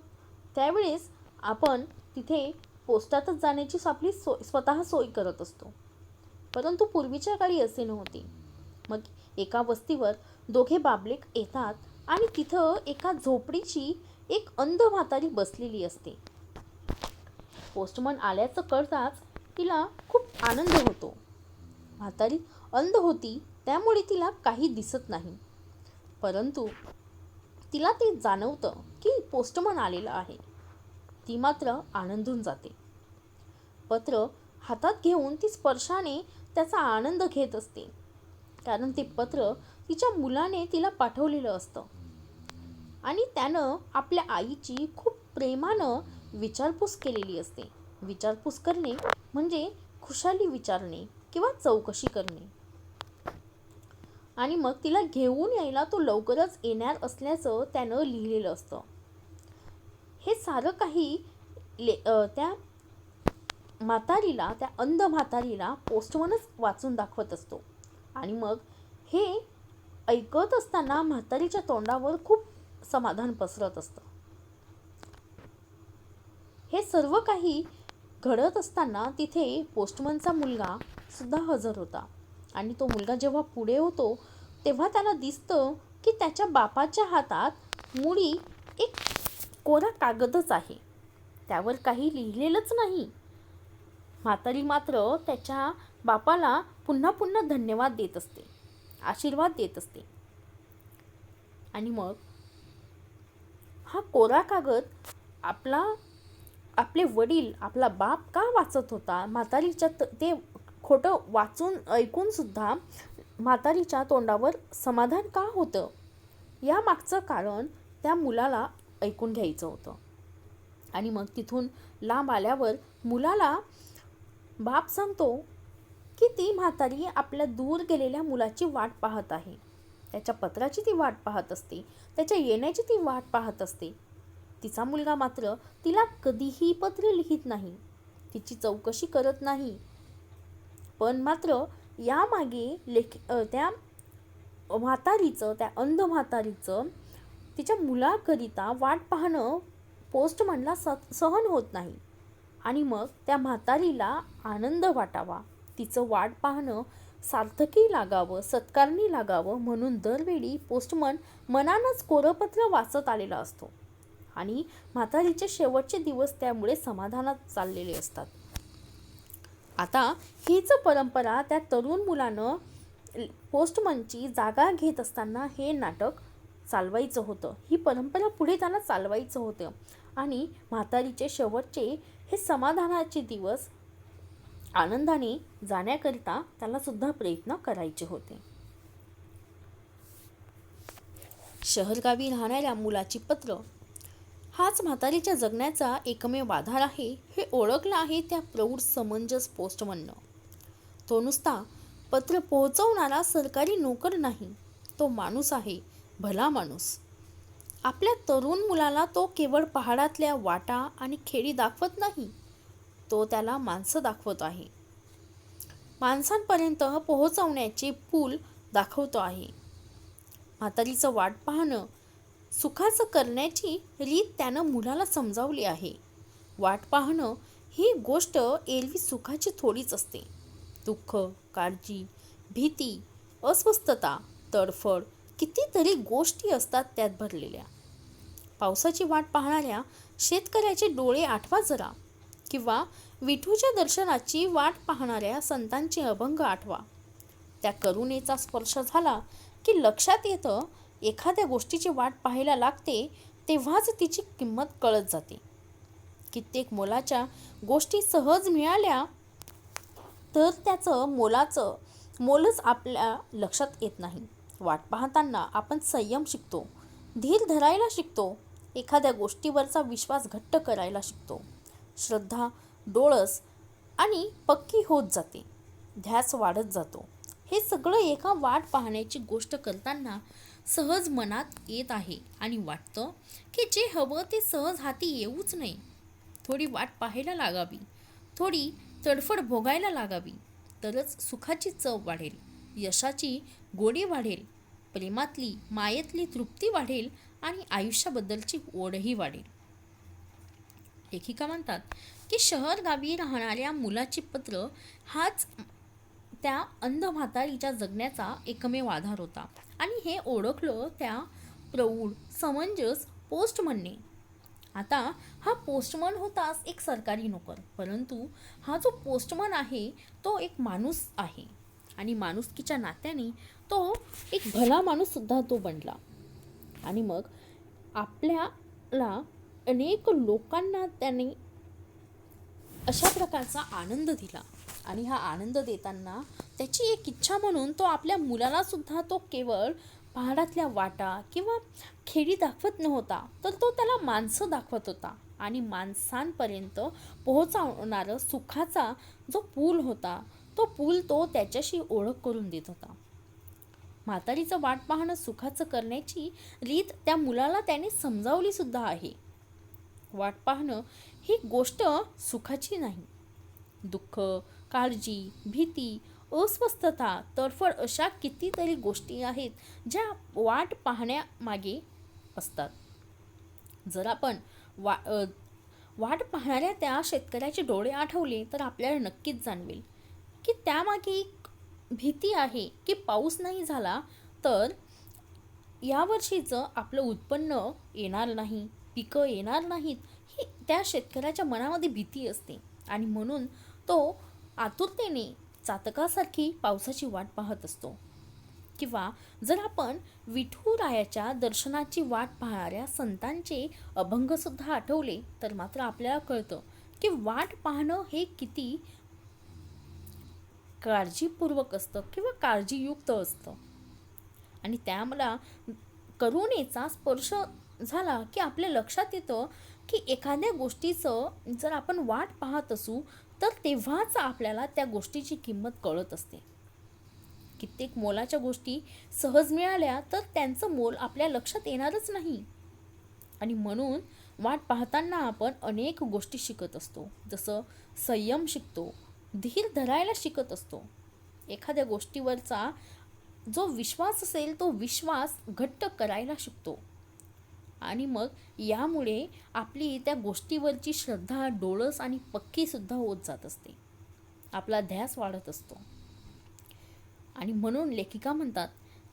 Speaker 1: त्यावेळेस आपण तिथे पोस्टातच जाण्याची आपली स्वतः सोय करत असतो. परंतु पूर्वीच्या काळी असे नव्हते. मग एका वस्तीवर दोघे बाबलेक येतात आणि तिथं एका झोपडीची एक अंध म्हातारी बसलेली असते. पोस्टमन आल्याचं कळताच तिला खूप आनंद होतो. म्हातारी अंध होती, त्यामुळे तिला काही दिसत नाही, परंतु तिला ते जाणवतं की पोस्टमन आलेला आहे. ती मात्र आनंदून जाते. पत्र हातात घेऊन ती स्पर्शाने त्याचा आनंद घेत असते, कारण ते पत्र तिच्या मुलाने तिला पाठवलेलं असतं आणि त्यानं आपल्या आईची खूप प्रेमानं विचारपूस केलेली असते. विचारपूस करणे म्हणजे खुशाली विचारणे किंवा चौकशी करणे. आणि मग तिला घेऊन यायला तो लवकरच येणार असल्याचं त्यानं लिहिलेलं असतं. हे सारं काही त्या म्हातारीला, त्या अंध म्हातारीला पोस्टमनच वाचून दाखवत असतो. आणि मग हे ऐकत असताना म्हातारीच्या तोंडावर खूप समाधान पसरत असतं. हे सर्व काही घडत असताना तिथे पोस्टमनचा मुलगा सुद्धा हजर होता आणि तो मुलगा जेव्हा पुढे होतो तेव्हा त्याला दिसतं की त्याच्या बापाच्या हातात मुळी एक कोरा कागदच आहे, त्यावर काही लिहिलेलंच नाही. म्हातारी मात्र त्याच्या बापाला पुन्हा पुन्हा धन्यवाद देत असते, आशीर्वाद देत असते. आणि मग हा कोरा कागद आपले वडील, आपला बाप का वाचत होता, म्हातारीच्या ते खोटं वाचून ऐकून सुद्धा म्हातारीच्या तोंडावर समाधान का होतं, या मागचं कारण त्या मुलाला ऐकून घ्यायचं होतं. आणि मग तिथून लांब आल्यावर मुलाला बाप सांगतो की ती म्हातारी आपल्या दूर गेलेल्या मुलाची वाट पाहत आहे. त्याच्या पत्राची ती वाट पाहत असते, त्याच्या येण्याची ती वाट पाहत असते. तिचा मुलगा मात्र तिला कधीही पत्र लिहित नाही, तिची चौकशी करत नाही. पण मात्र यामागे त्या म्हातारीचं, त्या अंध म्हातारीचं तिच्या मुलाकरिता वाट पाहणं पोस्टमनला सहन होत नाही. आणि मग त्या म्हातारीला आनंद वाटावा, तिचं वाट पाहणं सार्थकी लागावं, सत्कारणी लागावं, म्हणून दरवेळी पोस्टमन मनानंच कोरपत्र वाचत आलेला असतो आणि म्हातारीचे शेवटचे दिवस त्यामुळे समाधानात चाललेले असतात. आता हीच परंपरा त्या तरुण मुलानं पोस्टमनची जागा घेत असताना हे नाटक चालवायचं होतं. ही परंपरा पुढे त्यांना चालवायचं होतं. आणि म्हातारीचे शेवटचे हे समाधानाचे दिवस आनंदाने जाण्याकरिता त्याला सुद्धा प्रयत्न करायचे होते. शहरगावी राहणाऱ्या मुलाची पत्र हाच म्हातारीच्या जगण्याचा एकमेव आधार आहे हे ओळखलं आहे त्या प्रौढ समंजस पोस्टमननं. तो नुसता पत्र पोहोचवणारा सरकारी नोकर नाही, तो माणूस आहे, भला माणूस. आपल्या तरुण मुलाला तो केवळ पहाडातल्या वाटा आणि खेडी दाखवत नाही, तो त्याला माणसं दाखवत आहे. माणसांपर्यंत पोहोचवण्याचे पूल दाखवतो आहे. म्हातारीचं वाट पाहणं सुखाचं करण्याची रीत त्यानं मुलाला समजावली आहे. वाट पाहणं ही गोष्ट एरवी सुखाची थोडीच असते. दुःख, काळजी, भीती, अस्वस्थता, तडफड कितीतरी गोष्टी असतात त्यात भरलेल्या. पावसाची वाट पाहणाऱ्या शेतकऱ्याचे डोळे आठवा जरा, किंवा विठूच्या दर्शनाची वाट पाहणाऱ्या संतांचे अभंग आठवा. त्या करुणेचा स्पर्श झाला की लक्षात येतं, एखाद्या गोष्टीची वाट पाहायला लागते तेव्हाच तिची किंमत कळत जाते. कित्येक मोलाच्या गोष्टी सहज मिळाल्या तर त्याचं मोलच आपल्या लक्षात येत नाही. वाट पाहताना आपण संयम शिकतो, धीर धरायला शिकतो, एखाद्या गोष्टीवरचा विश्वास घट्ट करायला शिकतो. श्रद्धा डोळस आणि पक्की होत जाते, ध्यास वाढत जातो. हे सगळं एका वाट पाहण्याची गोष्ट करताना सहज मनात येत आहे आणि वाटतं की जे हवं ते सहज हाती येऊच नये. थोडी वाट पाहायला लागावी, थोडी तडफड भोगायला लागावी, तरच सुखाची चव वाढेल, यशाची गोडी वाढेल, प्रेमातली मायेतली तृप्ती वाढेल आणि आयुष्याबद्दलची ओढही वाढेल. लेखिका म्हणतात की शहरगावी राहणाऱ्या मुलाची पत्र हाच त्या अंध म्हातारीच्या जगण्याचा एकमेव आधार होता. आणि हे ओळखलं त्या प्रौढ समंजस पोस्टमनने. आता हा पोस्टमन होताच एक सरकारी नोकर, परंतु हा जो पोस्टमन आहे तो एक माणूस आहे. आणि माणुसकीच्या नात्याने तो एक भला माणूस सुद्धा तो बनला. आणि मग आपल्याला अनेक लोकांना त्याने अशा प्रकारचा आनंद दिला. आणि हा आनंद देताना त्याची एक इच्छा म्हणून तो आपल्या मुलाला सुद्धा तो केवळ पहाडातल्या वाटा किंवा खेडी दाखवत नव्हता, तर तो त्याला माणसं दाखवत होता. आणि माणसांपर्यंत पोहोचवणारा सुखाचा जो पूल होता, तो पूल तो त्याच्याशी ओळख करून देत होता. म्हातारीचं वाट पाहणं सुखाचं करण्याची रीत त्या मुलाला त्याने समजावली सुद्धा आहे. वाट पाहणं ही गोष्ट सुखाची नाही. दुःख, काळजी, भीती, अस्वस्थता, तडफड अशा कितीतरी गोष्टी आहेत ज्या वाट पाहण्यामागे असतात. जर आपण वाट पाहणाऱ्या त्या शेतकऱ्याचे डोळे आठवले तर आपल्याला नक्कीच जाणवेल की त्यामागे एक भीती आहे की पाऊस नाही झाला तर यावर्षीचं आपलं उत्पन्न येणार नाही, पिकं येणार नाहीत, ही त्या शेतकऱ्याच्या मनामध्ये भीती असते. आणि म्हणून तो आतुरतेने चातकासारखी पावसाची वाट पाहत असतो. किंवा जर आपण विठुरायाच्या दर्शनाची वाट पाहणाऱ्या संतांचे अभंगसुद्धा आठवले तर मात्र आपल्याला कळतं की वाट पाहणं हे किती काळजीपूर्वक असतं किंवा काळजीयुक्त असतं. आणि त्यामुळे करुणेचा स्पर्श झाला की आपल्या लक्षात येतं की एखाद्या गोष्टीचं जर आपण वाट पाहत असू तर तेव्हाच आपल्याला त्या गोष्टीची किंमत कळत असते. कित्येक मोलाच्या गोष्टी सहज मिळाल्या तर त्यांचं मोल आपल्या लक्षात येणारच नाही. आणि म्हणून वाट पाहताना आपण अनेक गोष्टी शिकत असतो. जसं संयम शिकतो, धीर धरायला शिकत असतो, एखाद्या गोष्टीवरचा जो विश्वास असेल तो विश्वास घट्ट करायला शिकतो. आणि मग यामुळे आपली त्या गोष्टीवरची श्रद्धा डोळस आणि पक्की सुद्धा होत जात असते, आपला ध्यास वाढत असतो. आणि म्हणून लेखिका म्हणतात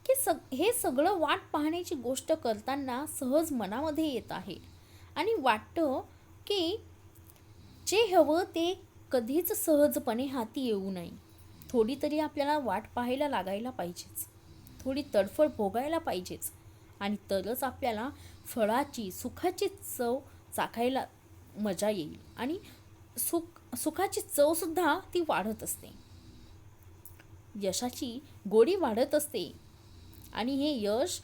Speaker 1: की हे सगळं वाट पाहण्याची गोष्ट करताना सहज मनामध्ये येत आहे. आणि वाटतं की जे हवं ते कधीच सहजपणे हाती येऊ नये. थोडी तरी आपल्याला वाट पाहायला लागायला पाहिजेच, थोडी तडफड भोगायला पाहिजेच, आणि तरच आपल्याला फळाची सुखाची चव चाखायला मजा येईल. आणि सुखाची चवसुद्धा ती वाढत असते, यशाची गोडी वाढत असते, आणि हे यश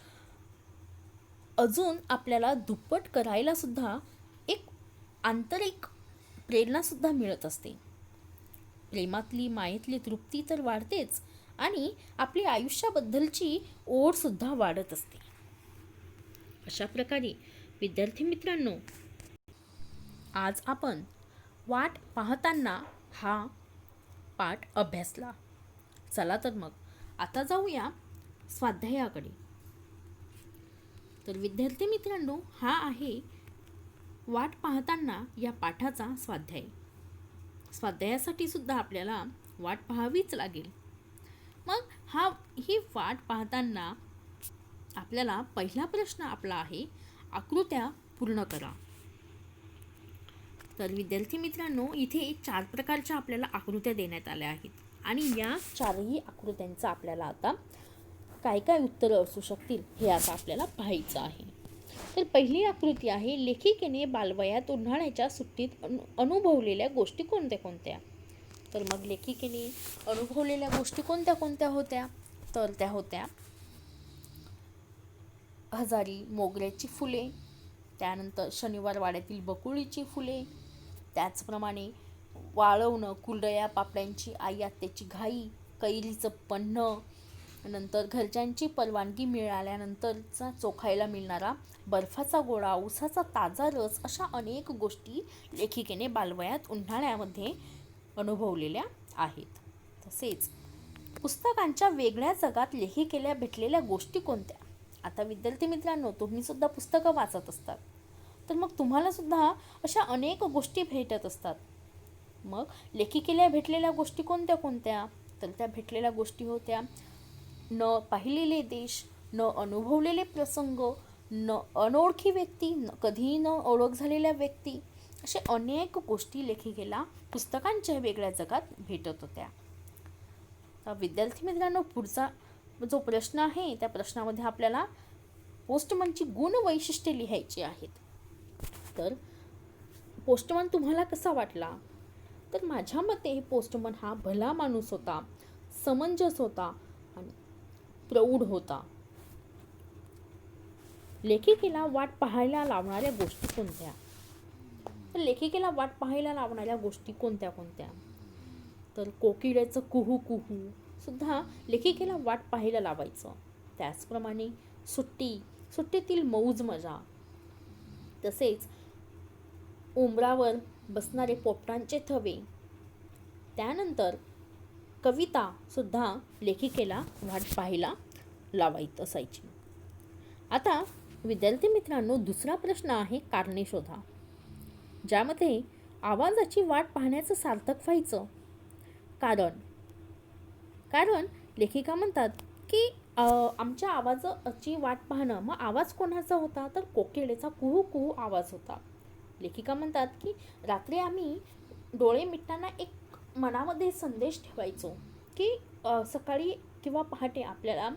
Speaker 1: अजून आपल्याला दुप्पट करायला सुद्धा एक आंतरिक प्रेरणासुद्धा मिळत असते. प्रेमातली मायेतली तृप्ती तर वाढतेच, आणि आपली आयुष्याबद्दलची ओढसुद्धा वाढत असते. अशा प्रकारे विद्यार्थी मित्रांनो, आज आपण वाट पाहताना हा पाठ अभ्यासला. चला तर मग आता जाऊया स्वाध्यायाकडे. तर विद्यार्थी मित्रांनो, हा आहे वाट पाहताना या पाठाचा स्वाध्याय. स्वाध्यायासाठी सुद्धा आपल्याला वाट पाहावीच लागेल. मग ही वाट पाहताना आपल्याला पहिला प्रश्न आपला आहे, आकृत्या पूर्ण करा. तर विद्यार्थी मित्रांनो, इथे 4 प्रकारच्या आपल्याला आकृत्या देण्यात आल्या आहेत, आणि या 4ही आकृत्यांचा आपल्याला आता काय काय उत्तरं असू शकतील हे आता आपल्याला पाहायचं आहे. तर पहिली आकृती आहे, लेखिकेने बालवयात उन्हाळ्याच्या सुट्टीत अनुभवलेल्या गोष्टी कोणत्या कोणत्या. तर मग लेखिकेने अनुभवलेल्या गोष्टी कोणत्या कोणत्या होत्या, तर त्या होत्या हजारी मोगऱ्याची फुले, त्यानंतर शनिवार वाड्यातील बकुळीची फुले, त्याचप्रमाणे वाळवणं कुरडया पापड्यांची आई आत्याची घाई, कैरीचं पन्ह, नंतर घरच्यांची परवानगी मिळाल्यानंतरचा चोखायला मिळणारा बर्फाचा गोळा, उसाचा ताजा रस, अशा अनेक गोष्टी लेखिकेने बालवयात उन्हाळ्यामध्ये अनुभवलेल्या आहेत. तसेच पुस्तकांच्या वेगळ्या जगात लेखिकेला भेटलेल्या गोष्टी कोणत्या. आता विद्यार्थी मित्रांनो, तुम्ही सुद्धा पुस्तकं वाचत असतात, तर मग तुम्हाला सुद्धा अशा अनेक गोष्टी भेटत असतात. मग लेखिकेला भेटलेल्या गोष्टी कोणत्या कोणत्या, तर त्या भेटलेल्या गोष्टी होत्या न पाहिलेले देश, न अनुभवलेले प्रसंग, न अनोळखी व्यक्ती, कधीही न ओळख झालेल्या व्यक्ती, अशा अनेक गोष्टी लेखिकेला पुस्तकांच्या वेगळ्या जगात भेटत होत्या. तर विद्यार्थी मित्रांनो, पुढचा जो प्रश्न आहे त्या प्रश्नामध्ये आपल्याला पोस्टमनची गुणवैशिष्ट्ये लिहायची आहेत. तर पोस्टमन तुम्हाला कसा वाटला. तर माझ्या मते पोस्टमन हा भला माणूस होता, समंजस होता आणि प्रौढ होता. लेखिकेला वाट पाहायला लावणाऱ्या गोष्टी कोणत्या. तर लेखिकेला वाट पाहायला लावणाऱ्या गोष्टी कोणत्या कोणत्या, तर कोकिळेचं कुहू कुहू सुद्धा लेखिकेला वाट पाहायला लावायचं. त्याचप्रमाणे सुट्टीतील मौज मजा, तसेच उंबरावर बसणारे पोपटांचे थवे, त्यानंतर कविता सुद्धा लेखिकेला वाट पाहायला लावायत असायची. आता विद्यार्थी मित्रांनो, दुसरा प्रश्न आहे कारणे शोधा, ज्यामध्ये आवाजाची वाट पाहण्याचं सार्थक व्हायचं. कारण लेखिका म्हणतात की आमच्या आवाजाची वाट पाहणं. मग आवाज कोणाचा होता, तर कोकिळेचा कुहू कुहू आवाज होता. लेखिका म्हणतात की रात्री आम्ही डोळे मिटताना एक मनामध्ये संदेश ठेवायचो की सकाळी किंवा पहाटे आपल्याला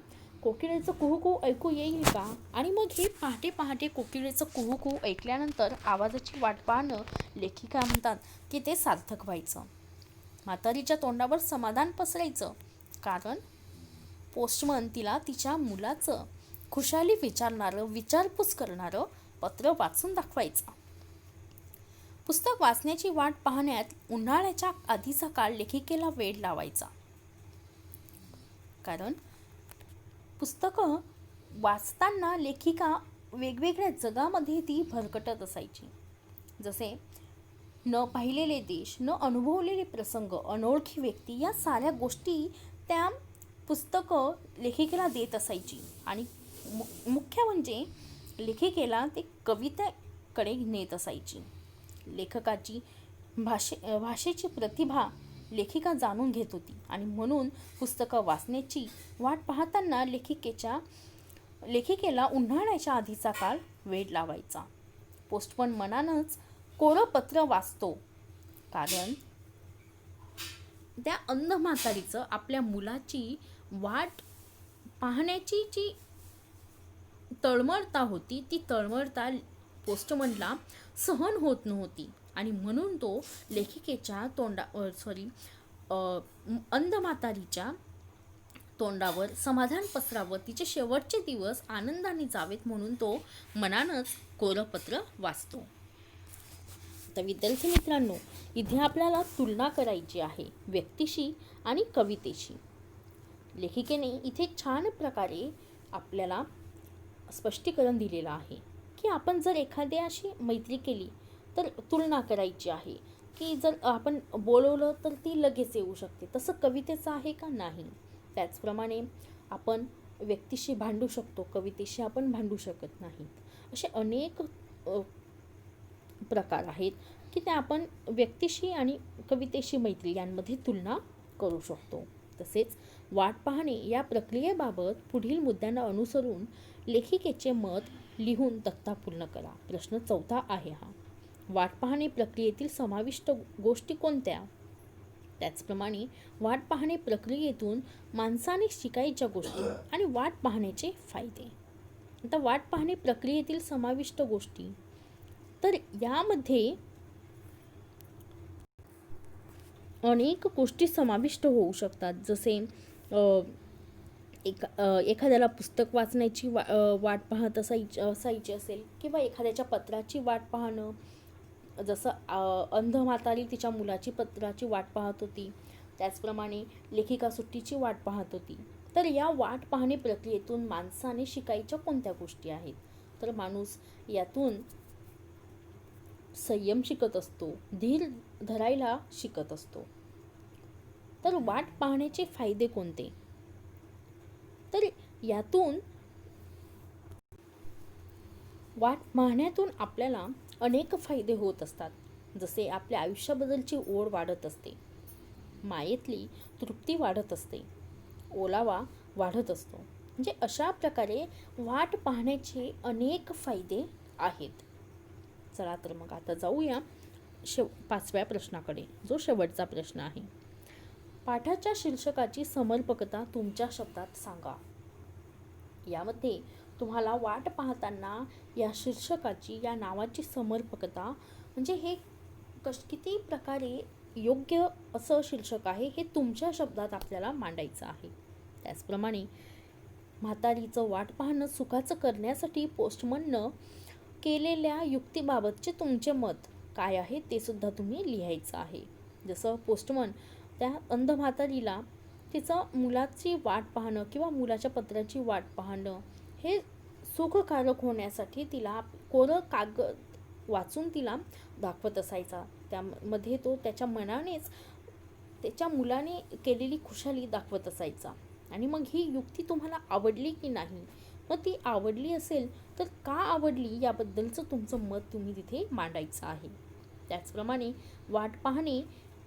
Speaker 1: कोकिळेचं कुहू कुहू ऐकू येईल का. आणि मग हे पहाटे पहाटे कोकिळेचं कुहू कुहू ऐकल्यानंतर आवाजाची वाट पाहणं, लेखिका म्हणतात की ते सार्थक व्हायचं. म्हातारीच्या तोंडावर समाधान पसरायचं, कारण पोस्टमन तिला तिच्या मुलाचं खुशाली विचारणारं, विचारपूस करणारं पत्र वाचून दाखवायचं. पुस्तक वाचण्याची वाट पाहण्यात उन्हाळ्याच्या आधीचा काळ लेखिकेला वेळ लावायचा, कारण पुस्तकं वाचताना लेखिका वेगवेगळ्या जगामध्ये ती भरकटत असायची. जसे न पाहिलेले देश, न अनुभवलेले प्रसंग, अनोळखी व्यक्ती, या साऱ्या गोष्टी त्या पुस्तकं लेखिकेला देत असायची. आणि मुख्य म्हणजे लेखिकेला ते कवितेकडे नेत असायची. लेखकाची भाषेची प्रतिभा लेखिका जाणून घेत होती, आणि म्हणून पुस्तकं वाचण्याची वाट पाहताना लेखिकेला उन्हाळ्याच्या आधीचा काळ वेळ लावायचा. पोस्टमन मनानंच कोरं पत्र वाचतो, कारण त्या अंध म्हातारीचं आपल्या मुलाची वाट पाहण्याची जी तळमळता होती, ती तळमळता पोस्टमनला सहन होत नव्हती आणि म्हणून तो लेखिकेच्या अंध म्हातारीच्या तोंडावर समाधान पसरावं, तिचे शेवटचे दिवस आनंदाने जावेत म्हणून तो मनानंच कोरं पत्र वाचतो. तर विद्यार्थी मित्रांनो, इथे आपल्याला तुलना करायची आहे व्यक्तीशी आणि कवितेशी. लेखिकेने इथे छान प्रकारे आपल्याला स्पष्टीकरण दिलेलं आहे की आपण जर एखाद्याशी मैत्री केली तर तुलना करायची आहे, की जर आपण बोलवलं तर ती लगेच येऊ शकते, तसं कवितेचं आहे का? नाही. त्याचप्रमाणे आपण व्यक्तीशी भांडू शकतो, कवितेशी आपण भांडू शकत नाही. असे अनेक प्रकार आहेत की ते आपण व्यक्तीशी आणि कवितेशी मैत्री यांमध्ये तुलना करू शकतो. तसेच वाट पाहणे या प्रक्रियेबाबत पुढील मुद्द्यांना अनुसरून लेखिकेचे मत लिहून तक्ता पूर्ण करा. प्रश्न 4 आहे हा. वाट पाहणे प्रक्रियेतील समाविष्ट गोष्टी कोणत्या? त्याचप्रमाणे वाट पाहणे प्रक्रियेतून माणसाने शिकायच्या गोष्टी आणि वाट पाहण्याचे फायदे. आता वाट पाहणे प्रक्रियेतील समाविष्ट गोष्टी, तर यामध्ये अनेक गोष्टी समाविष्ट होऊ शकतात. जसे एखाद्याला पुस्तक वाचण्याची वाट पाहत असायची असेल, किंवा एखाद्याच्या पत्राची वाट पाहणं, जसं अंध म्हातारी तिच्या मुलाची पत्राची वाट पाहत होती, त्याचप्रमाणे लेखिका सुट्टीची वाट पाहत होती. तर या वाट पाहणे प्रक्रियेतून माणसाने शिकायच्या कोणत्या गोष्टी आहेत? तर माणूस यातून संयम शिकत असतो, धीर धरायला शिकत असतो. तर वाट पाहण्याचे फायदे कोणते? तर यातून वाट पाहण्यातून आपल्याला अनेक फायदे होत असतात. जसे आपल्या आयुष्याबद्दलची ओढ वाढत असते, मायेतली तृप्ती वाढत असते, ओलावा वाढत असतो. म्हणजे अशा प्रकारे वाट पाहण्याचे अनेक फायदे आहेत. चला तर मग आता जाऊया 5व्या प्रश्नाकडे, जो शेवटचा प्रश्न आहे. पाठाच्या शीर्षकाची समर्पकता तुमच्या शब्दात सांगा. यामध्ये तुम्हाला वाट पाहताना या शीर्षकाची, या नावाची समर्पकता म्हणजे हे किती प्रकारे योग्य असं शीर्षक आहे हे तुमच्या शब्दात आपल्याला मांडायचं आहे. त्याचप्रमाणे म्हातारीचं वाट पाहणं सुखाचं करण्यासाठी पोस्टमननं केलेल्या युक्तीबाबतचे तुमचे मत काय आहे ते सुद्धा तुम्ही लिहायचं आहे. जसं पोस्टमन त्या अंध म्हातारीला तिचं मुलाची वाट पाहणं किंवा मुलाच्या पत्राची वाट पाहणं हे सुखकारक होण्यासाठी तिला कोरं कागद वाचून तिला दाखवत असायचा. त्यामध्ये तो त्याच्या मनानेच त्याच्या मुलाने केलेली खुशाली दाखवत असायचा. आणि मग ही युक्ती तुम्हाला आवडली की नाही? मग ती आवडली असेल तर का आवडली याबद्दलचं तुमचं मत तुम्ही तिथे मांडायचं आहे. त्याचप्रमाणे वाट पाहणे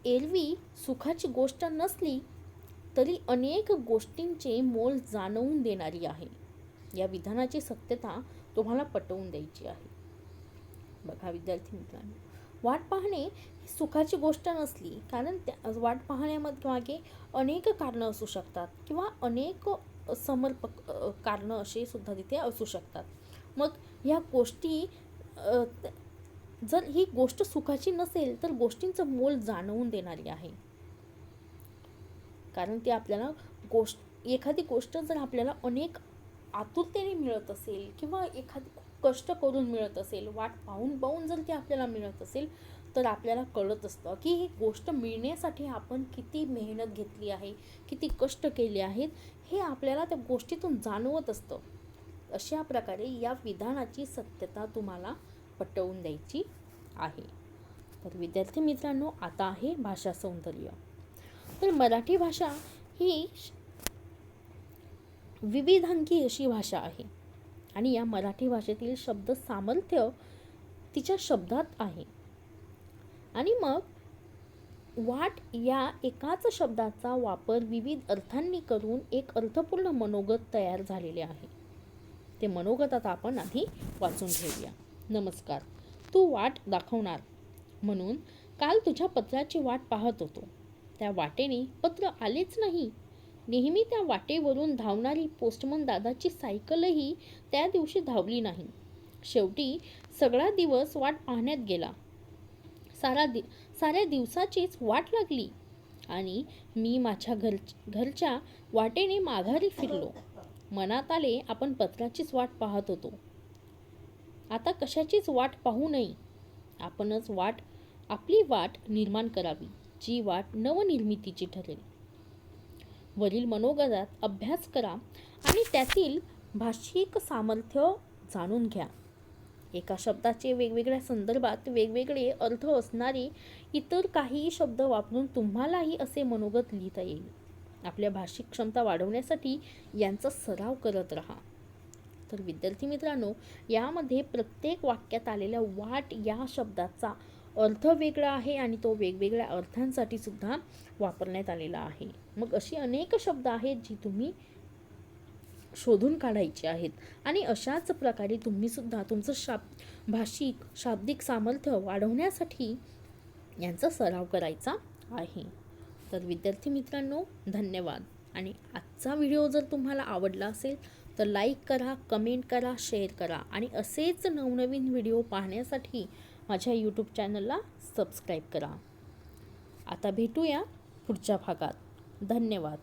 Speaker 1: एरवी सुखाची गोष्ट नसली तरी अनेक गोष्टींचे मोल जाणवून देणारी आहे. या विधानाची सत्यता तुम्हाला पटवून द्यायची आहे. बघा विद्यार्थी मित्रांनो, वाट पाहणे सुखाची गोष्ट नसली, कारण त्या वाट पाहण्यामध्ये मागे अनेक कारणं असू शकतात किंवा अनेक समर्पक कारणं असे सुद्धा तिथे असू शकतात. मग ह्या गोष्टी जर ही गोष्ट सुखाची नसेल तर गोष्टींचं मोल जाणवून देणारी आहे. कारण ती आपल्याला एखादी गोष्ट जर आपल्याला अनेक आतुरतेने मिळत असेल किंवा एखादी खूप कष्ट करून मिळत असेल, वाट पाहून जर ती आपल्याला मिळत असेल तर आपल्याला कळत असतं की ही गोष्ट मिळण्यासाठी आपण किती मेहनत घेतली आहे, किती कष्ट केले आहेत, हे आपल्याला त्या गोष्टीतून जाणवत असतं. अशा प्रकारे या विधानाची सत्यता तुम्हाला पटवून द्यायची आहे. तर विद्यार्थी मित्रांनो, आता आहे भाषा सौंदर्य. तर मराठी भाषा ही विविधांगी अशी भाषा आहे आणि या मराठी भाषेतील शब्द सामर्थ्य तिच्या शब्दात आहे. आणि मग वाट या एकाच शब्दाचा वापर विविध अर्थांनी करून एक अर्थपूर्ण मनोगत तयार झालेले आहे. ते मनोगत आता आपण आधी वाचून घेऊया. नमस्कार. तू वाट दाखवणार म्हणून काल तुझ्या पत्राची वाट पाहत होतो. त्या वाटेने पत्र आलेच नाही. नेहमी त्या वाटेवरून धावणारी पोस्टमन दादाची सायकलही त्या दिवशी धावली नाही. शेवटी सगळा दिवस वाट पाहण्यात गेला. साऱ्या दिवसाचीच वाट लागली आणि मी माझ्या घरच्या वाटेने माघारी फिरलो. मनात आले आपण पत्राचीच वाट पाहत होतो. आता कशाचीच वाट पाहू नये. आपणच आपली वाट निर्माण करावी, जी वाट नवनिर्मितीची ठरेल. वरील मनोगतात अभ्यास करा आणि त्यातील भाषिक सामर्थ्य जाणून घ्या. एका शब्दाचे वेगवेगळ्या संदर्भात वेगवेगळे अर्थ असणारे इतर काही शब्द वापरून तुम्हालाही असे मनोगत लिहिता येईल. आपल्या भाषिक क्षमता वाढवण्यासाठी यांचा सराव करत राहा. तर विद्यार्थी मित्रांनो, यामध्ये प्रत्येक वाक्यात आलेल्या वाट या शब्दाचा अर्थ वेगळा आहे आणि तो वेगवेगळ्या अर्थांसाठी सुद्धा वापरण्यात आलेला आहे. मग अशी अनेक शब्द आहेत जी तुम्ही शोधून काढायचे आहेत आणि अशाच प्रकारे तुम्ही सुद्धा तुमचं भाषिक शाब्दिक सामर्थ्य वाढवण्यासाठी यांचा सराव करायचा आहे. तर विद्यार्थी मित्रांनो, धन्यवाद. आणि आजचा व्हिडिओ जर तुम्हाला आवडला असेल तर लाईक करा, कमेंट करा, शेअर करा आणि असेच नवनवीन व्हिडिओ पाहण्यासाठी माझ्या यूट्यूब चॅनलला सबस्क्राईब करा. आता भेटूया पुढच्या भागात. धन्यवाद.